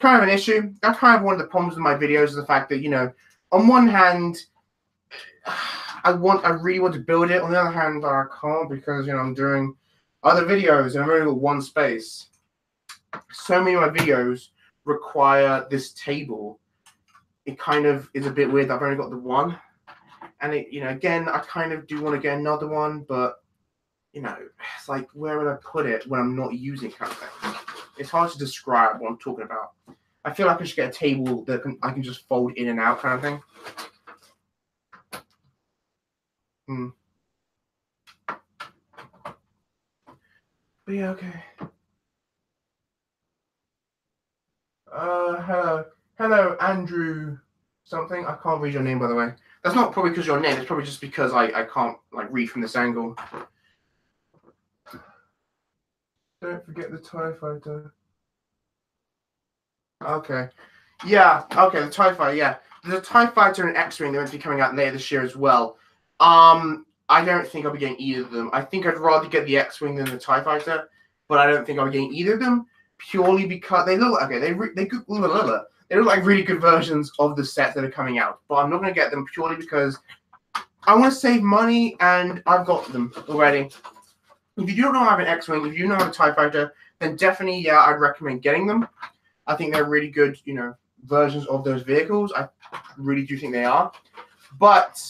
kind of an issue. That's kind of one of the problems with my videos is the fact that, you know, on one hand, I really want to build it. On the other hand, I can't because, you know, I'm doing other videos and I've only got one space. So many of my videos require this table. It kind of is a bit weird that I've only got the one. And it, you know, again, I kind of do want to get another one, but, you know, it's like, where would I put it when I'm not using it kind of thing? It's hard to describe what I'm talking about. I feel like I should get a table that I can just fold in and out kind of thing. But yeah, okay. Hello, Andrew something. I can't read your name, by the way. That's not probably because your name. It's probably just because I can't like read from this angle. Don't forget the TIE Fighter. Okay. Yeah, okay, the TIE Fighter, yeah. There's a TIE Fighter and X-Wing that will be coming out later this year as well. I don't think I'll be getting either of them. I think I'd rather get the X-Wing than the TIE Fighter, but I don't think I'll be getting either of them purely because they look okay. They look like really good versions of the sets that are coming out, but I'm not going to get them purely because I want to save money and I've got them already. If you don't know how to have an X-Wing, if you know how to have a TIE Fighter, then definitely, yeah, I'd recommend getting them. I think they're really good, you know, versions of those vehicles. I really do think they are. But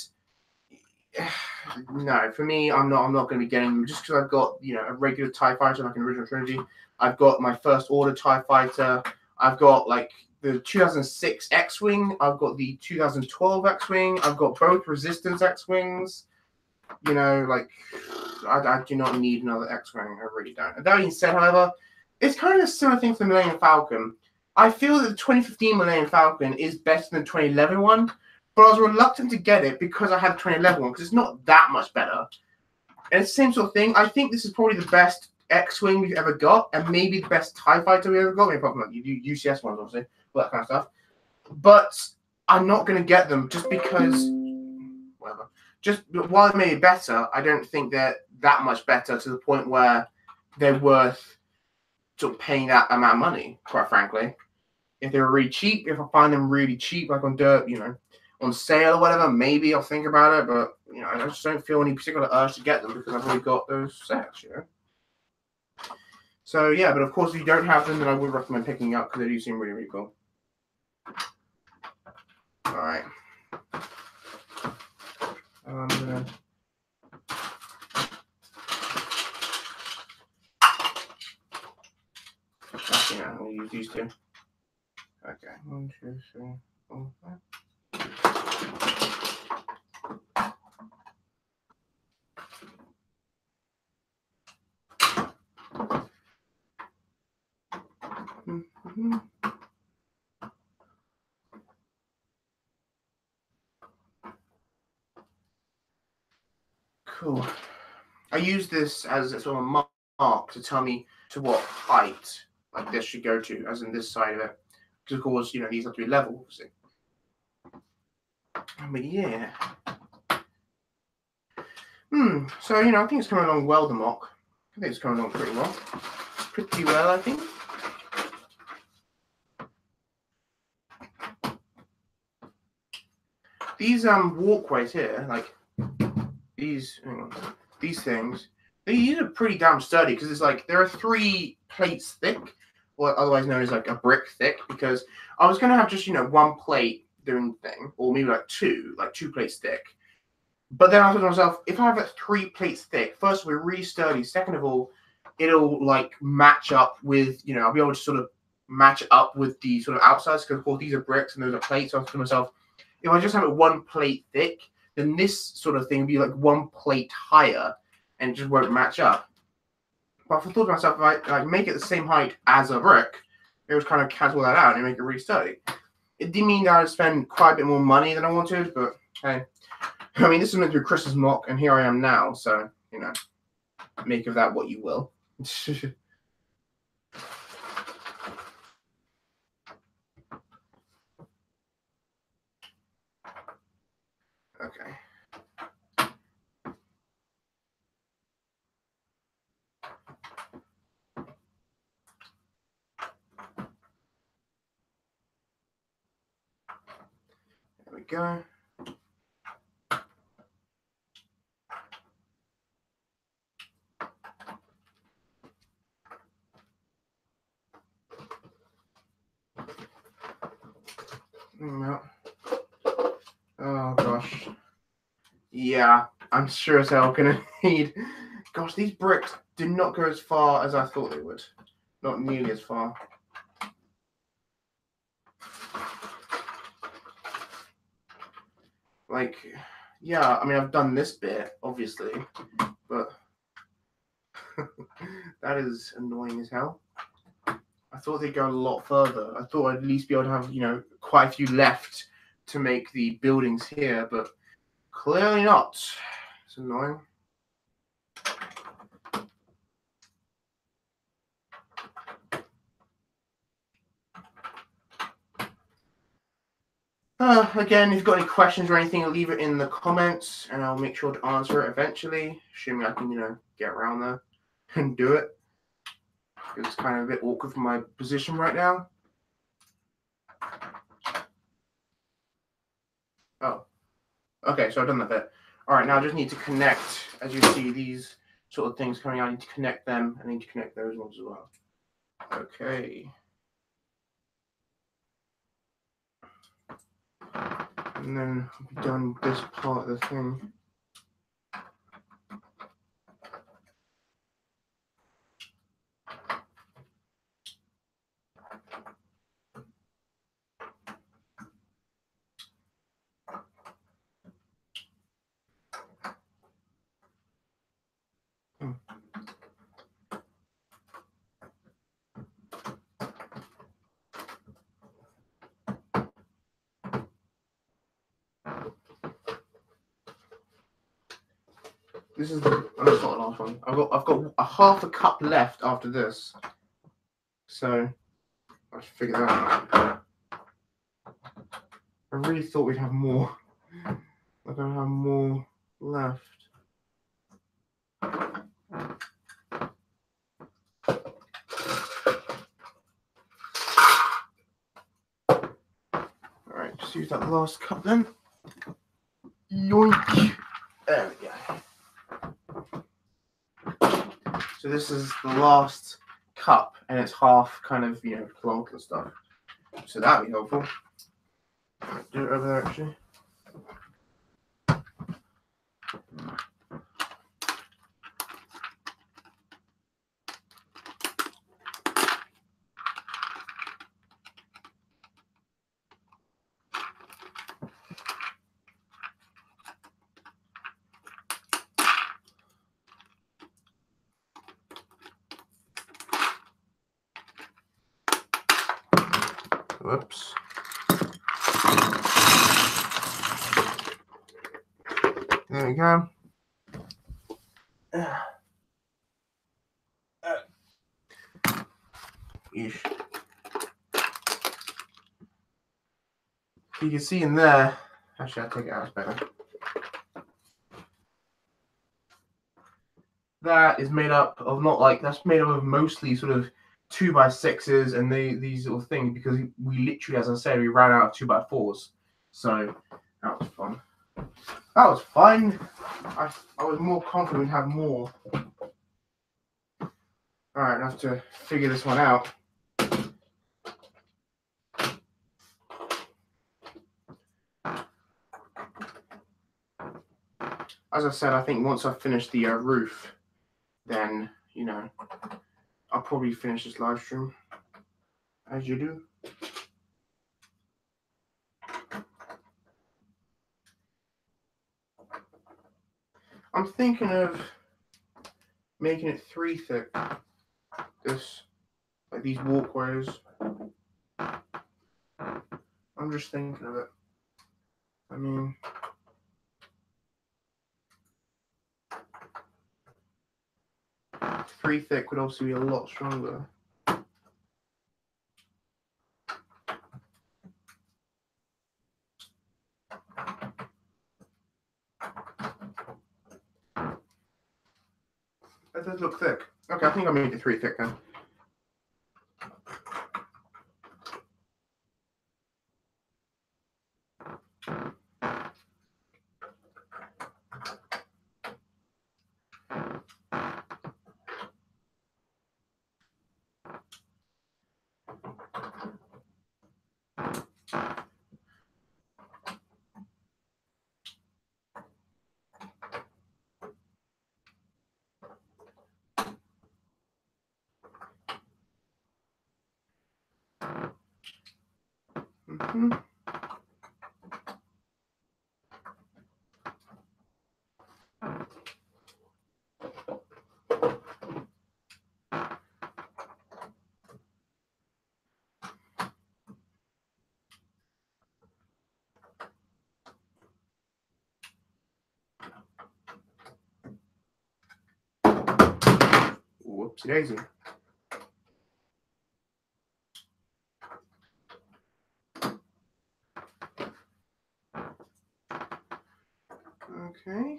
no, for me, I'm not going to be getting them just because I've got, you know, a regular TIE Fighter like an original trilogy. I've got my First Order TIE Fighter. I've got like the 2006 X-Wing. I've got the 2012 X-Wing. I've got both Resistance X-Wings. You know, like I do not need another X-Wing. I really don't. And that being said, however, it's kind of a similar thing for the Millennium Falcon. I feel that the 2015 Millennium Falcon is better than the 2011 one, but I was reluctant to get it because I had the 2011 one because it's not that much better. And it's the same sort of thing. I think this is probably the best X-Wing we've ever got, and maybe the best TIE Fighter we've ever got. Maybe probably like UCS ones, obviously, all that kind of stuff. But I'm not going to get them just because, whatever. Just while they may be better, I don't think they're that much better to the point where they're worth sort of paying that amount of money, quite frankly. If they were really cheap, if I find them really cheap, like on dirt, you know, on sale or whatever, maybe I'll think about it. But, you know, I just don't feel any particular urge to get them because I've already got those sets, you know. So, yeah, but of course, if you don't have them, then I would recommend picking up because they do seem really, really cool. All right. I'm gonna... Actually, no, I'm going to use these two. Okay. 1, 2, 3, 4, 5. Cool. I use this as a sort of mark to tell me to what height like this should go to, as in this side of it. Because of course, you know, these have to be level, obviously. But yeah. So, you know, I think it's coming along well, the MOC. I think it's coming along pretty well. Pretty well, I think. These walkways here, like these things, these are pretty damn sturdy because it's like there are 3 plates thick, or otherwise known as like a brick thick. Because I was gonna have just, you know, 1 plate doing the thing, or maybe like 2 plates thick. But then I thought to myself, if I have it 3 plates thick, first of all, really sturdy. Second of all, it'll like match up with, you know, I'll be able to sort of match up with the sort of outsides because of course these are bricks and those are plates. So I thought to myself, if I just have it 1 plate thick, then this sort of thing would be like 1 plate higher and it just won't match up. But I thought to myself, if I make it the same height as a brick, it would kind of cancel that out and make it really sturdy. It did mean that I'd spend quite a bit more money than I wanted, but hey. I mean, this is meant to be Chris's MOC, and here I am now, so, you know, make of that what you will. Okay. go. No. Oh gosh. Yeah, I'm sure as hell gonna need. Gosh, these bricks do not go as far as I thought they would. Not nearly as far. Like, yeah, I mean, I've done this bit, obviously, but that is annoying as hell. I thought they'd go a lot further. I thought I'd at least be able to have, you know, quite a few left to make the buildings here, but clearly not. It's annoying. Again, if you've got any questions or anything, leave it in the comments, and I'll make sure to answer it eventually. Assuming I can, you know, get around there and do it. It's kind of a bit awkward for my position right now. Oh, okay, so I've done that bit. All right, now I just need to connect, as you see, these sort of things coming out. I need to connect them. I need to connect those ones as well. Okay. And then I'll be done with this part of the thing. This is the that's not the last one. I've got a half a cup left after this, so I should figure that out. I really thought we'd have more. We're gonna have more left. All right, just use that last cup then. Yoink! There we go. So this is the last cup, and it's half kind of, you know, clogged and stuff. So that'd be helpful. Right, do it over there actually. Whoops. There we go. Yeesh. You can see in there. Actually, I'll take it out. It's better. That is made up of that's made up of mostly sort of 2x6s and these little things, because we literally, as I said, we ran out of 2x4s. So that was fun. That was fun. I was more confident we'd have more. Alright, I have to figure this one out. As I said, I think once I finish the roof, then, you know, I'll probably finish this live stream, as you do. I'm thinking of making it 3 thick. This, like these walkways. I'm just thinking of it. I mean, three thick would also be a lot stronger. That does look thick. Okay, I think I'll make it 3 thick then. Whoopsie daisy. Okay.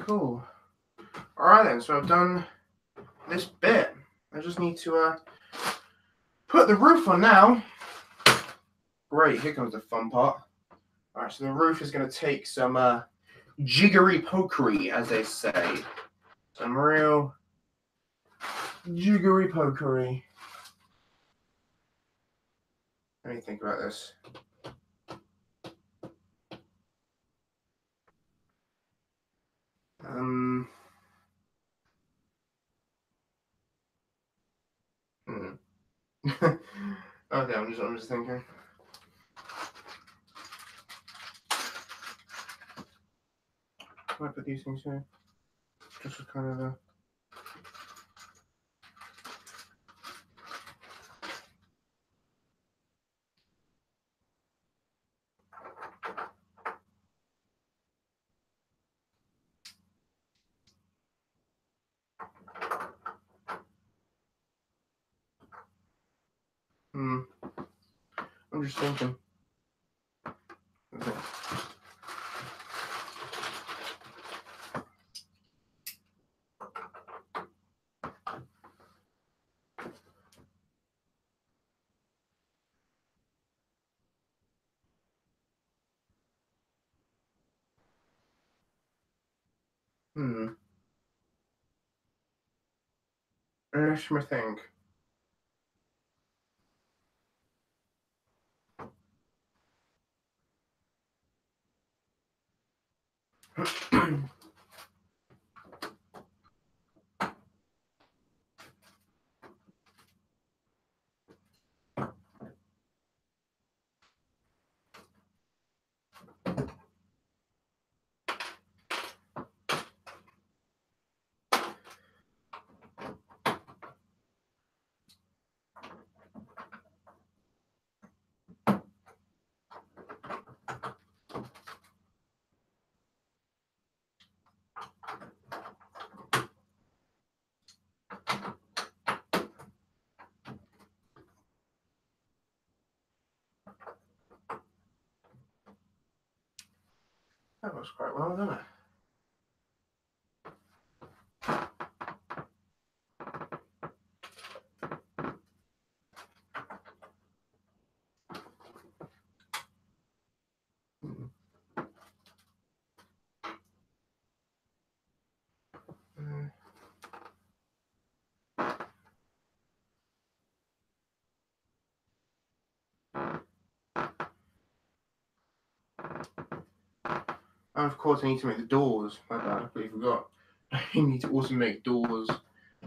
Cool. All right then. So I've done this bit. I just need to put the roof on now. Great. Here comes the fun part. All right. So the roof is going to take some jiggery pokery, as they say. Some real jiggery pokery. Let me think about this. Okay, I'm just thinking. Can I put these things here? Just as kind of a... I'm just thinking. Okay. Let me think. That looks quite well, doesn't it? And of course, I need to make the doors. My bad, I completely forgot. I need to also make doors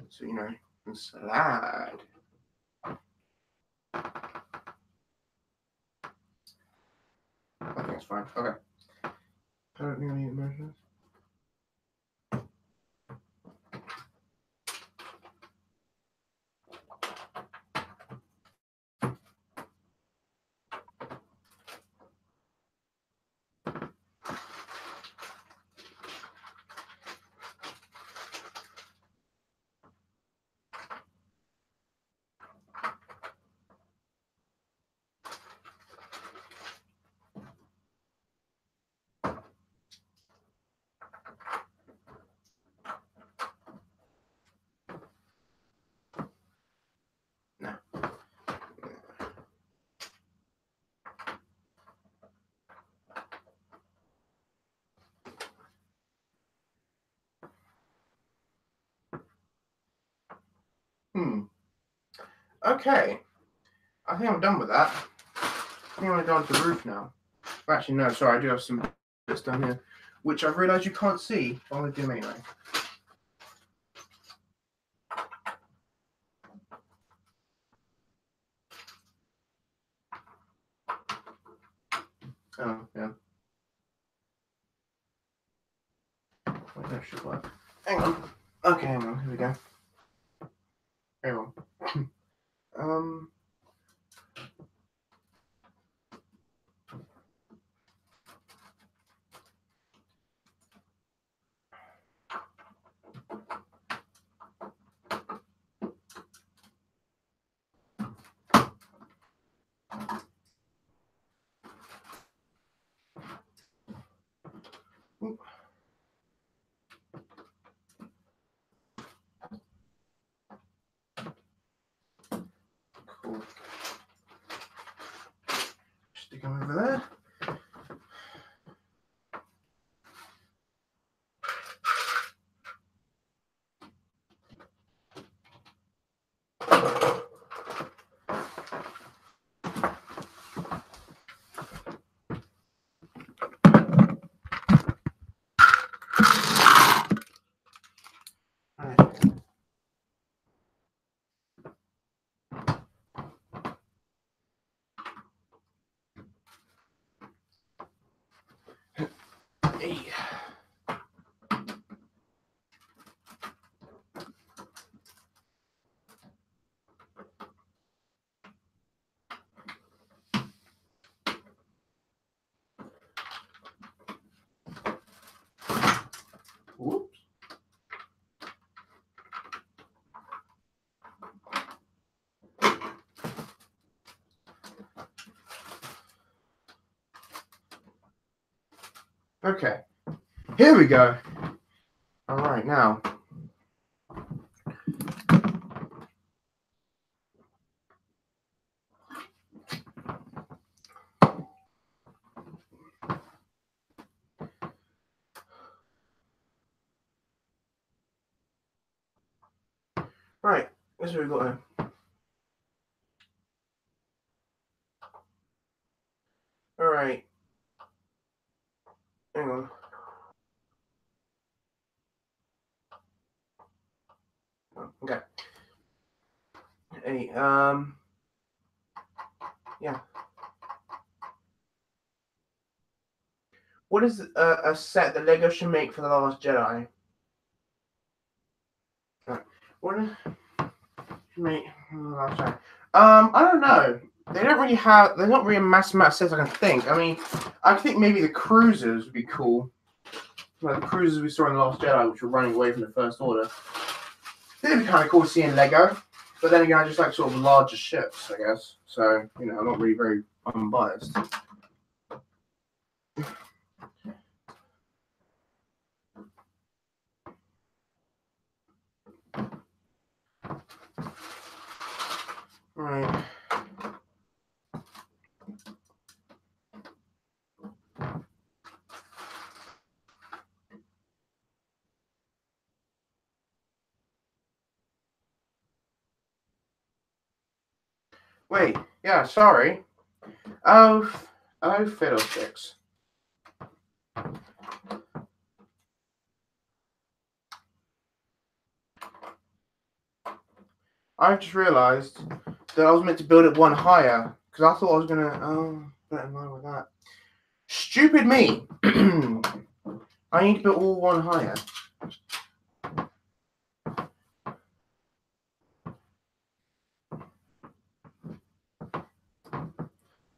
so, you can slide. I think it's fine. Okay. I don't think I need measurements. Okay. I think I'm done with that. I think I'm going to go onto the roof now. Actually, no, sorry, I do have some bits down here, which I've realised you can't see, but I'm going to do them anyway. Oh, yeah. Wait, that should work. Hang on. Okay, hang on, here we go. Hang on. Cool. Stick them over there. Hey. Whoops. Okay. Here we go. All right, now. Right, this is what we've got here. All right. Hang on. Oh, okay. Hey, yeah. What is a set that Lego should make for The Last Jedi? What is make for The Last Jedi? I don't know. They don't really have. There's not really a mass amount of sets I can think. I mean, I think maybe the cruisers would be cool. Like the cruisers we saw in The Last Jedi, which were running away from the First Order. It'd be kind of cool to see in Lego. But then again, I just like sort of larger ships, I guess. So, you know, I'm not really very unbiased. Right. Wait, yeah, sorry. Oh, fiddlesticks. I've just realised that I was meant to build it one higher because I thought I was gonna. Put it in line with that. Stupid me. I need to build all one higher.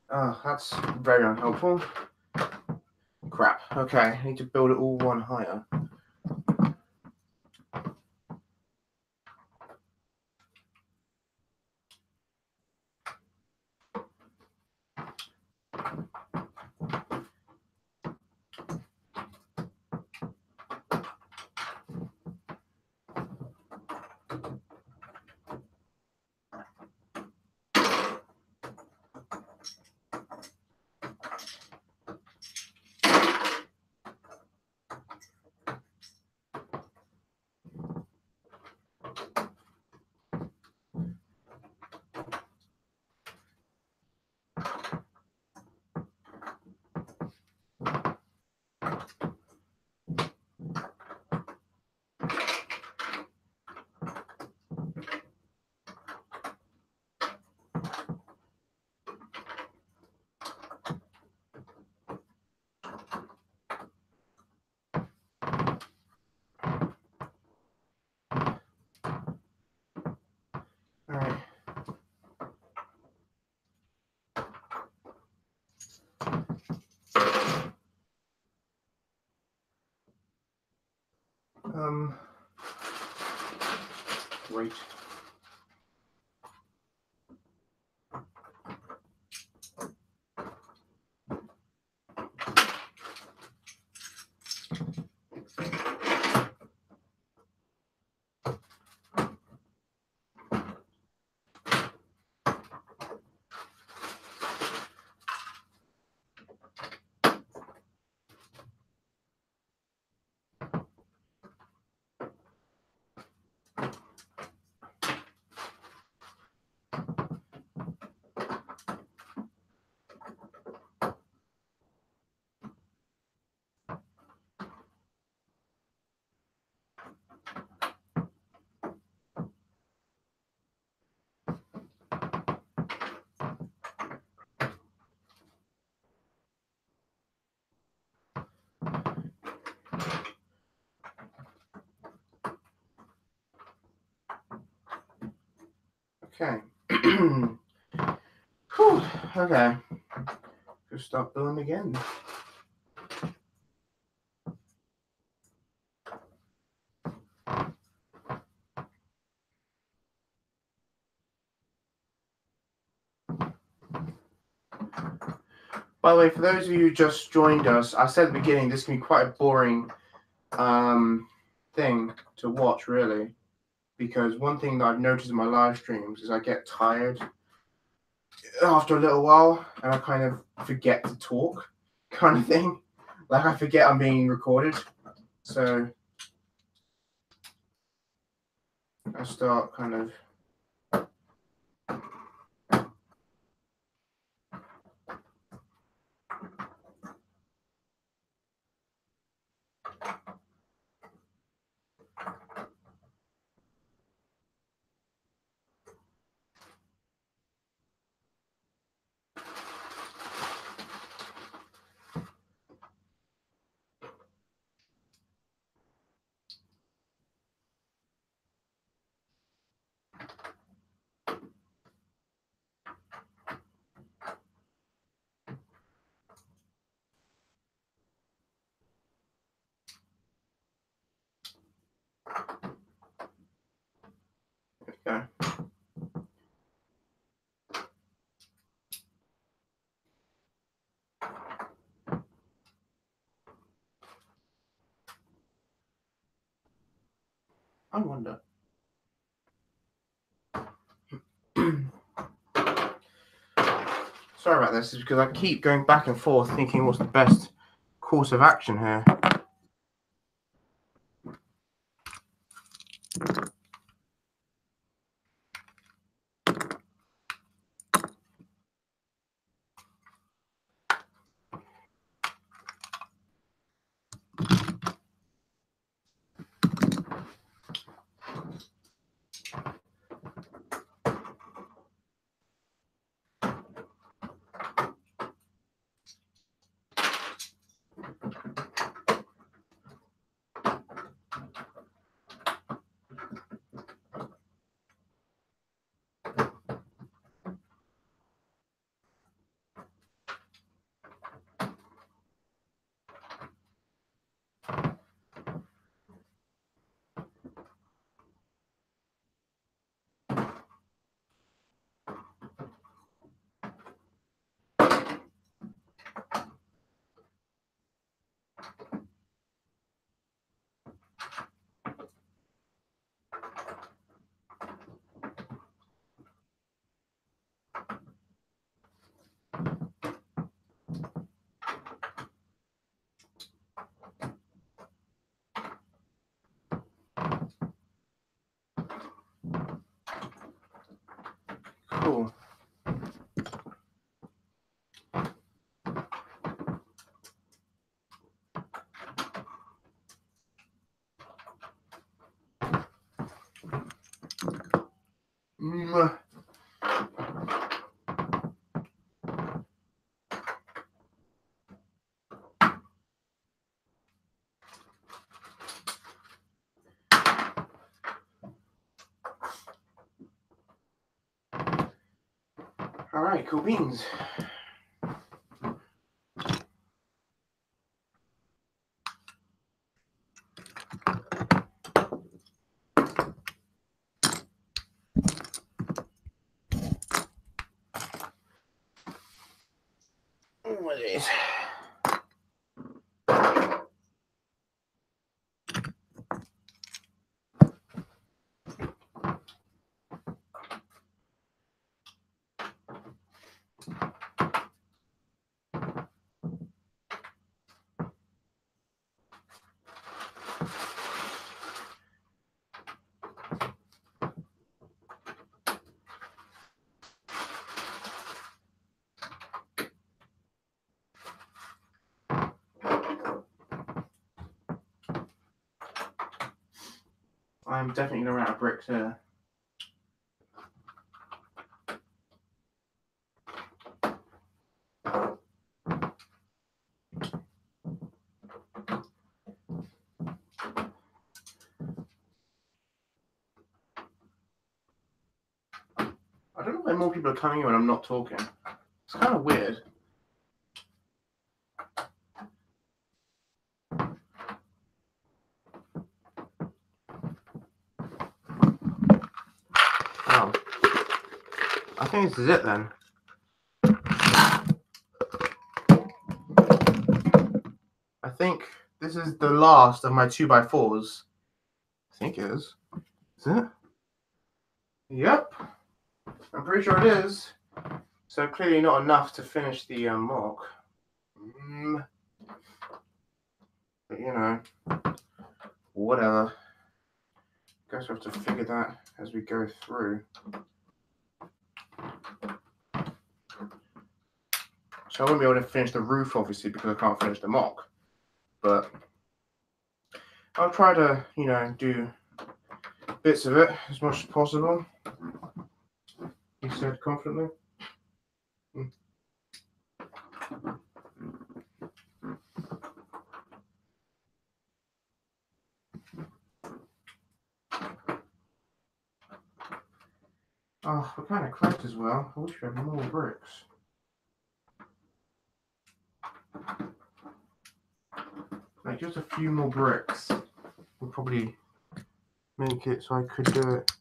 Oh, that's very unhelpful. Crap. Okay, I need to build it all one higher. Wait. Okay. Whew. Okay. Just start building again. By the way, for those of you who just joined us, I said at the beginning this can be quite a boring thing to watch, really, because one thing that I've noticed in my live streams is I get tired after a little while, and I kind of forget to talk, kind of thing. Like I forget I'm being recorded, so I start kind of. Okay. I wonder. Sorry about this, it's because I keep going back and forth thinking what's the best course of action here. Cool. All right, cool beans. I'm definitely going to run out of bricks here. I don't know why more people are coming in when I'm not talking. It's kind of weird. Oh. I think this is it then. I think this is the last of my 2x4s. I think it is. Is it? Yep. I'm pretty sure it is. So clearly not enough to finish the MOC. But you know, whatever. Guess we'll have to figure that as we go through. So I won't be able to finish the roof, obviously, because I can't finish the MOC. But I'll try to, you know, do bits of it as much as possible. He said confidently. Oh, we're kind of cracked as well. I wish we had more bricks. Like just a few more bricks would probably make it so I could do it.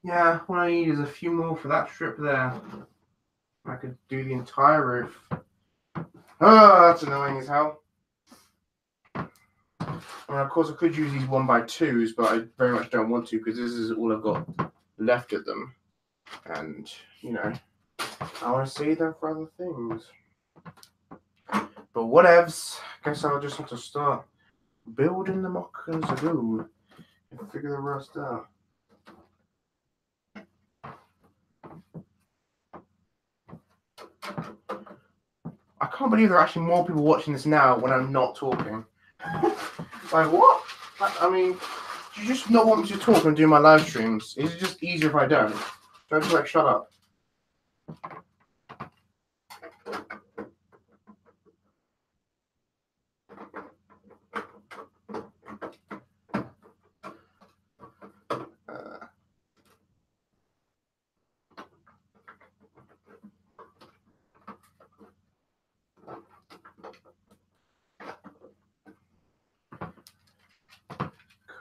Yeah, what I need is a few more for that strip there. I could do the entire roof. Oh, that's annoying as hell. And of course, I could use these 1x2s, but I very much don't want to because this is all I've got left of them. And, you know, I want to save them for other things. But whatevs. Guess I'll just have to start building the MOC as I go and figure the rest out. I can't believe there are actually more people watching this now when I'm not talking. Like, what? I mean, do you just not want me to talk and do my live streams? Is it just easier if I don't? Do I just like shut up?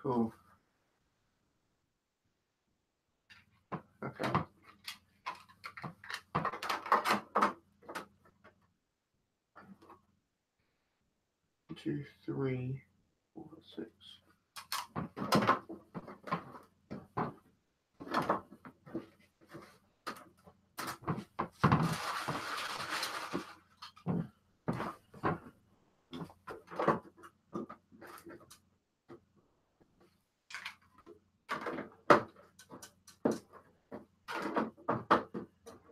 Cool. Okay. 1, 2, 3, 4, 6.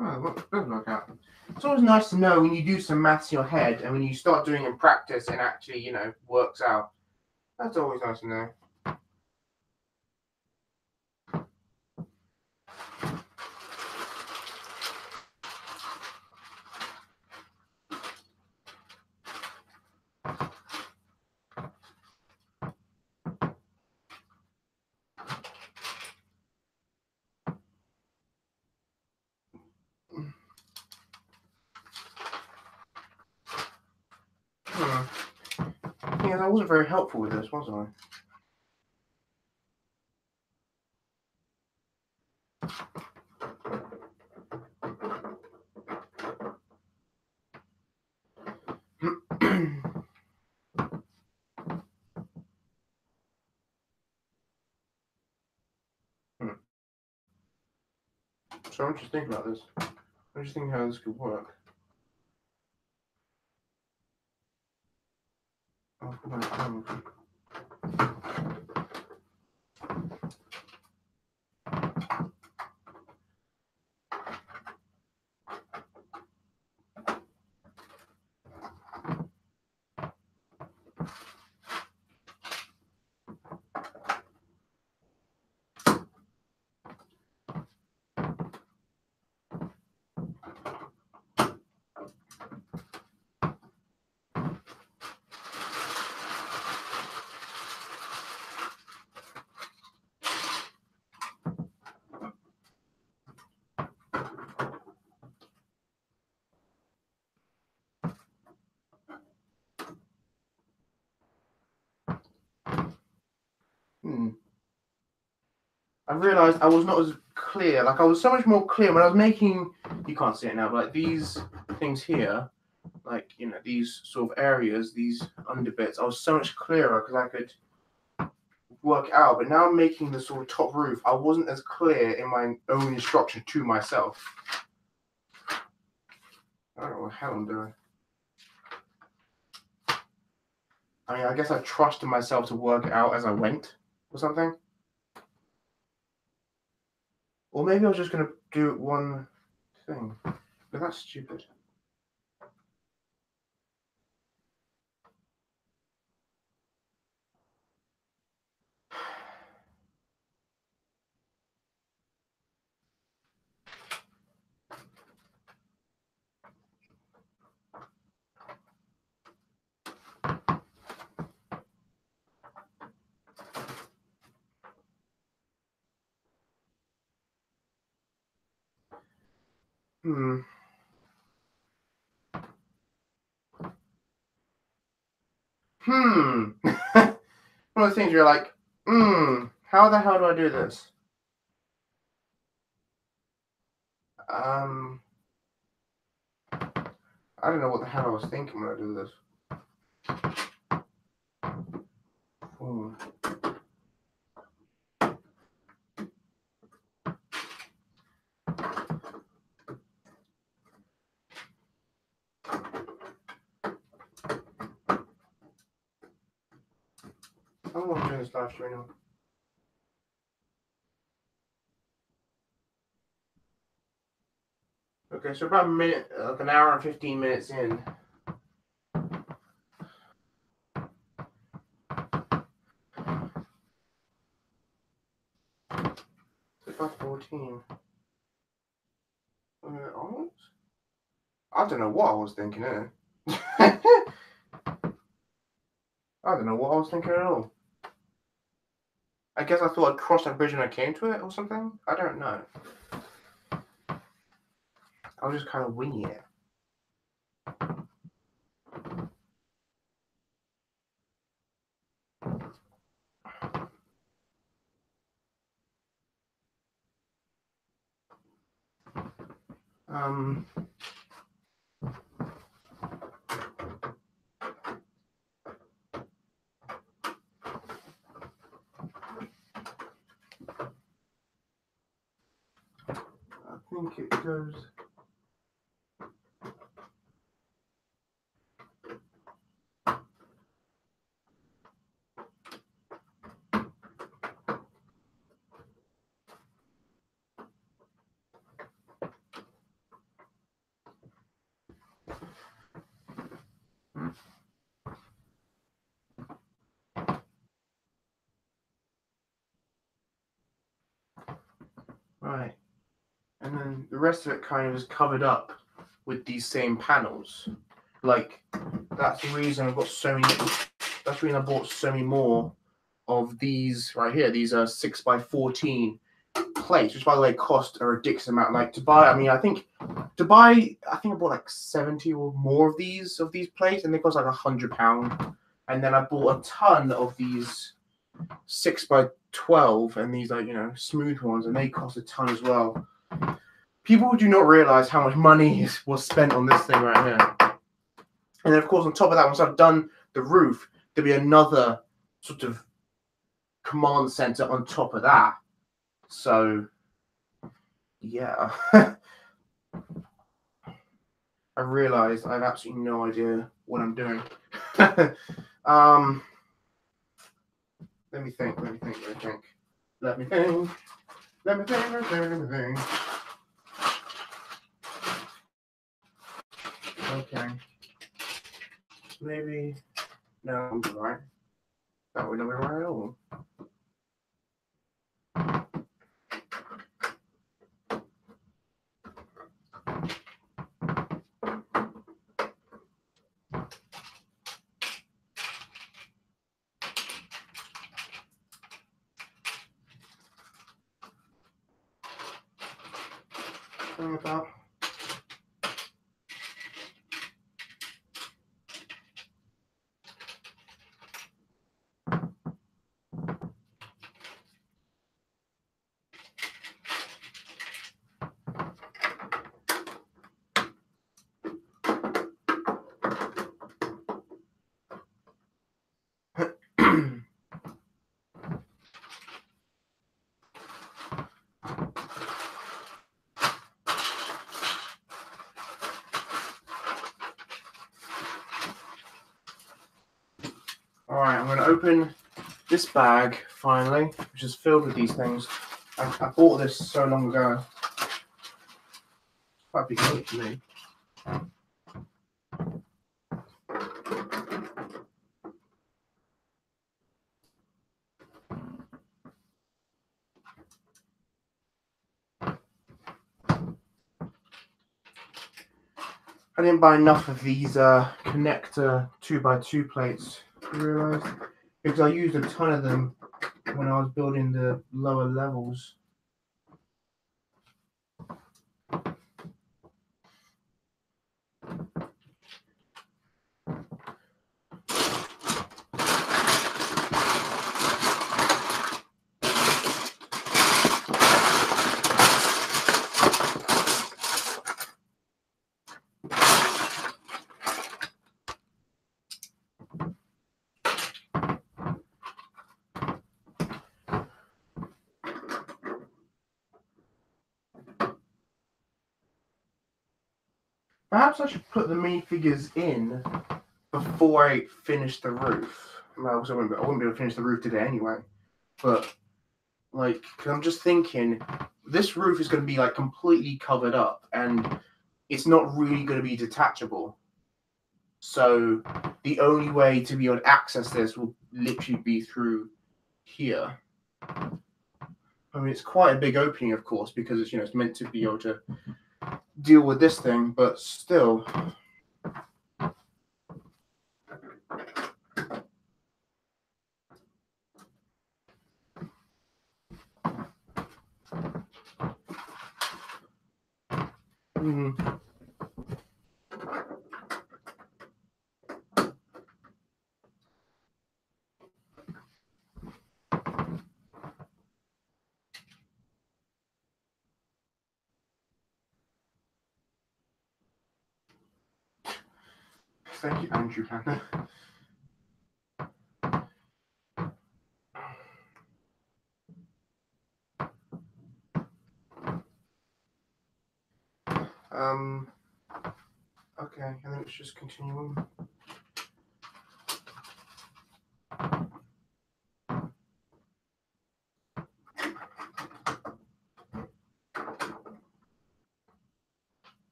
Oh, what does look out? It's always nice to know when you do some maths in your head and when you start doing it in practice and actually, you know, works out. That's always nice to know. Yeah, I wasn't very helpful with this, was I? So I'm just thinking about this. I'm just thinking how this could work. Oh, realized I was not as clear. Like I was so much more clear when I was making. You can't see it now, but like these things here, like you know these sort of areas, these underbits. I was so much clearer because I could work out. But now I'm making the sort of top roof. I wasn't as clear in my own instruction to myself. I don't know what the hell I'm doing. I mean, I guess I trusted myself to work it out as I went or something. Or maybe I was just going to do one thing. But that's stupid. One of the things you're like, how the hell do I do this? I don't know what the hell I was thinking when I did this. I'm not doing this live stream now. Okay, so about a minute, like an hour and 15 minutes in. It's about 14. I don't know what I was thinking there. I don't know what I was thinking at all. I guess I thought I'd cross that bridge and I came to it or something. I don't know. I was just kind of winging it. I think it goes. Right. And then the rest of it kind of is covered up with these same panels. Like, that's the reason I've got so many. That's the reason I bought so many more of these right here. These are 6x14 plates, which by the way cost a ridiculous amount. Like to buy, I think I bought like 70 or more of these plates, and they cost like £100. And then I bought a ton of these 6x12, and these like smooth ones, and they cost a ton as well. People do not realize how much money was spent on this thing right here. And then of course on top of that, once I've done the roof, there'll be another sort of command center on top of that. So yeah. I realized I have absolutely no idea what I'm doing. Let me think. Okay. Maybe. No, I'm right. That would not be right at all. About. Alright, I'm going to open this bag, finally, which is filled with these things. I bought this so long ago. Quite a big weight for me. I didn't buy enough of these connector 2x2 plates, you realise? Because I used a ton of them when I was building the lower levels. Perhaps I should put the minifigures in before I finish the roof. Well, I wouldn't be able to finish the roof today anyway. But, like, cause I'm just thinking, this roof is going to be, like, completely covered up, and it's not really going to be detachable. So, the only way to be able to access this will literally be through here. I mean, it's quite a big opening, of course, because it's, it's meant to be able to deal with this thing, but still. Thank you, Andrew Panther. Okay, and then let's just continue on.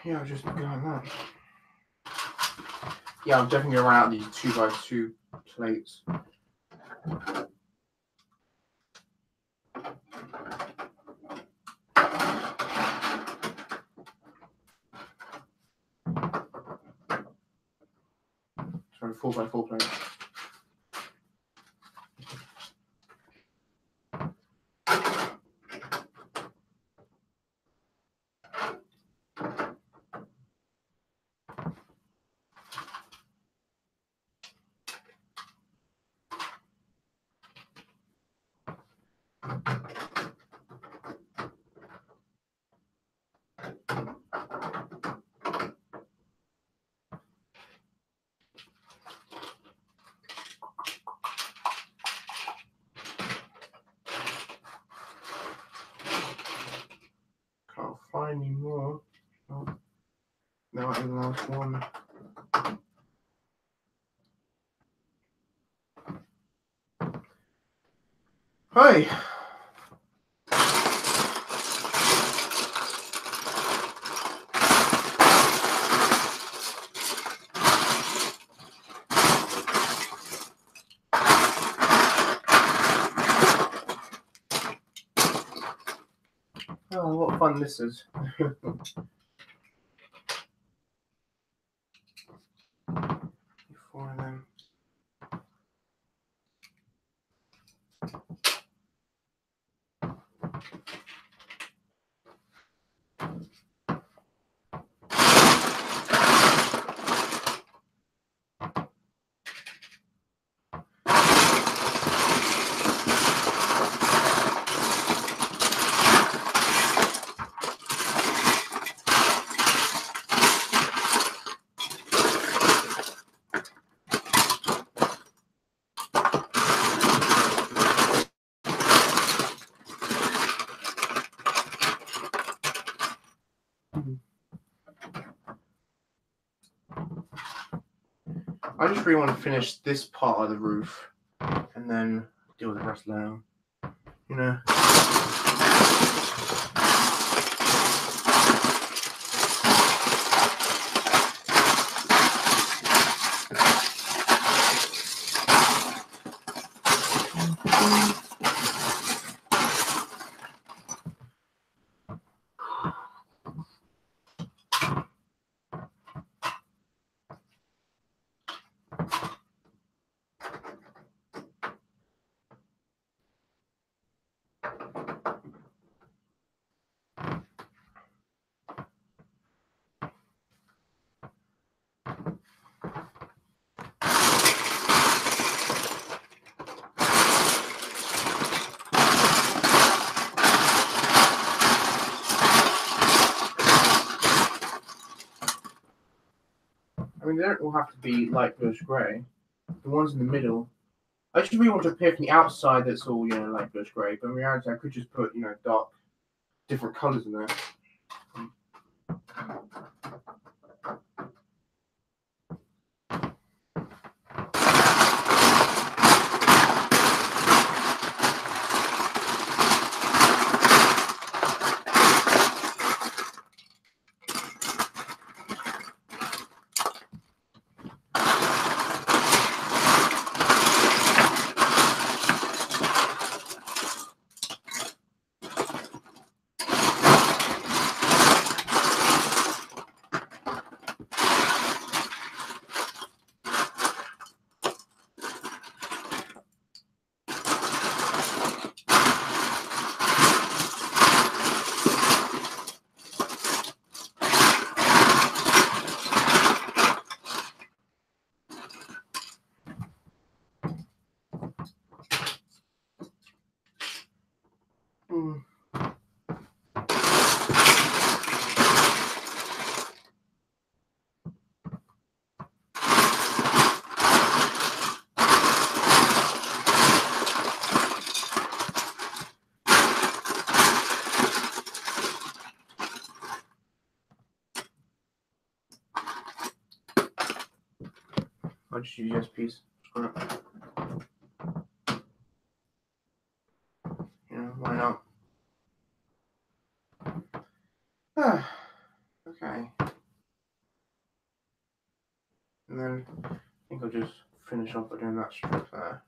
Yeah, I'll just go like that. Yeah, I'm definitely going to run out these 2x2 plates. Sorry, 4x4 plates. Can't find any more. Oh. No, that was the last one. Hey! Oh, what fun this is. Four of them. I just really want to finish this part of the roof and then deal with the rest later. You know. I mean, they don't all have to be light bluish grey. The ones in the middle, I just really want to appear from the outside that's all, you know, light bluish grey. But in reality, I could just put, you know, dark, different colours in there. I'll just use this piece. Yeah, why not? Okay. And then I think I'll just finish off by doing that strip there.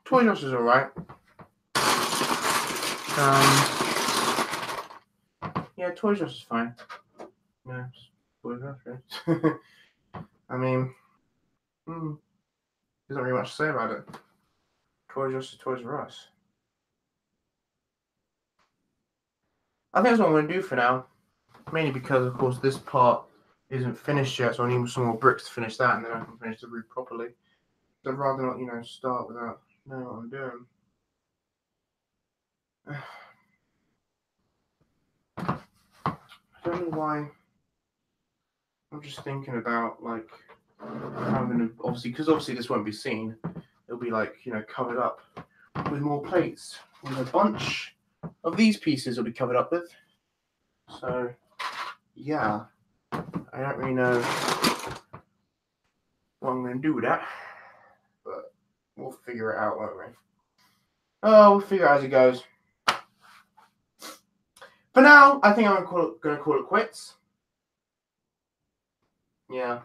Toy Josh is alright. Yeah, Toys R Us is fine. Yeah, Toys R Us, right? I mean, there's not really much to say about it. Toys R Us is Toys R Us. I think that's what I'm going to do for now. Mainly because, of course, this part isn't finished yet, so I need some more bricks to finish that, and then I can finish the roof properly. So I'd rather not, start without knowing what I'm doing. I don't know why. I'm just thinking about, like, I'm going to, because obviously this won't be seen. It'll be, like, covered up with more plates. With a bunch of these pieces will be covered up with. So, yeah. I don't really know what I'm going to do with that. But we'll figure it out, won't we? Oh, we'll figure it out as it goes. For now, I think I'm going to call it quits. Yeah.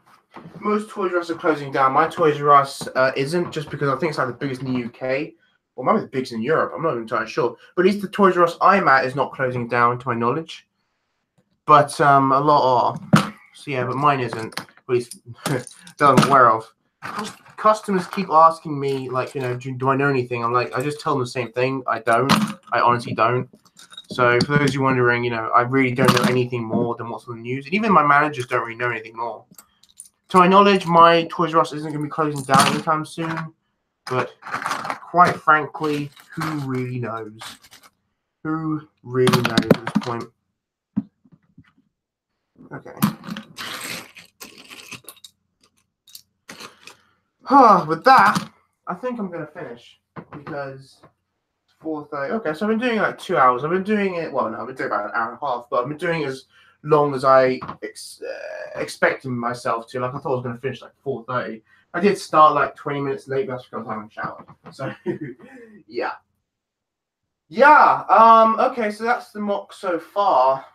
Most Toys R Us are closing down. My Toys R Us isn't, just because I think it's like the biggest in the UK. Or maybe the biggest in Europe. I'm not even entirely sure. But at least the Toys R Us I'm at is not closing down, to my knowledge. But a lot are. So yeah, but mine isn't. At least that I'm aware of. Customers keep asking me, like, do I know anything? I'm like, I just tell them the same thing. I don't. I honestly don't. So for those of you wondering, I really don't know anything more than what's on the news. And even my managers don't really know anything more. To my knowledge, my Toys R Us isn't going to be closing down anytime soon. But quite frankly, who really knows? Who really knows at this point? Okay. With that, I think I'm going to finish. Because 4:30. Okay, so I've been doing it like 2 hours. I've been doing it, well, no, I've been doing about an hour and a half, but I've been doing it as long as I expected myself to. Like, I thought I was going to finish like 4:30. I did start like 20 minutes late, but that's because I was having a shower. So, yeah. Yeah, okay, so that's the MOC so far.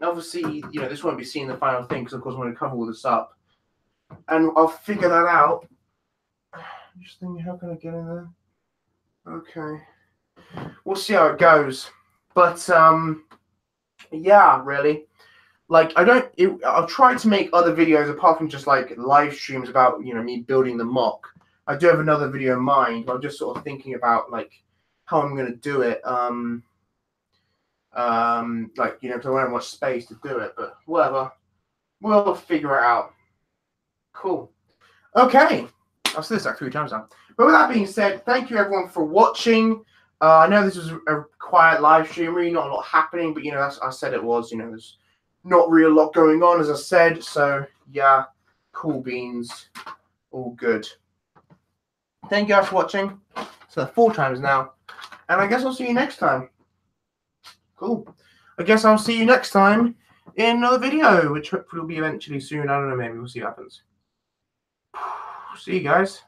Obviously, this won't be seeing the final thing, because of course I'm going to cover all this up. And I'll figure that out. I'm just thinking, how can I get in there? Okay. We'll see how it goes. But, yeah, really. Like, I'll try to make other videos apart from just, like, live streams about, me building the MOC. I do have another video in mind, but I'm just sort of thinking about, like, how I'm going to do it. Like, because I won't have much space to do it, but whatever. We'll figure it out. Cool. Okay. I've said this like 3 times now. But with that being said, thank you everyone for watching. I know this was a quiet live stream, really not a lot happening, but as I said it was, there's not really a lot going on, as I said. So yeah, cool beans, all good. Thank you guys for watching. So 4 times now, and I guess I'll see you next time. Cool. I guess I'll see you next time in another video, which hopefully will be eventually soon. I don't know, maybe we'll see what happens. See you guys.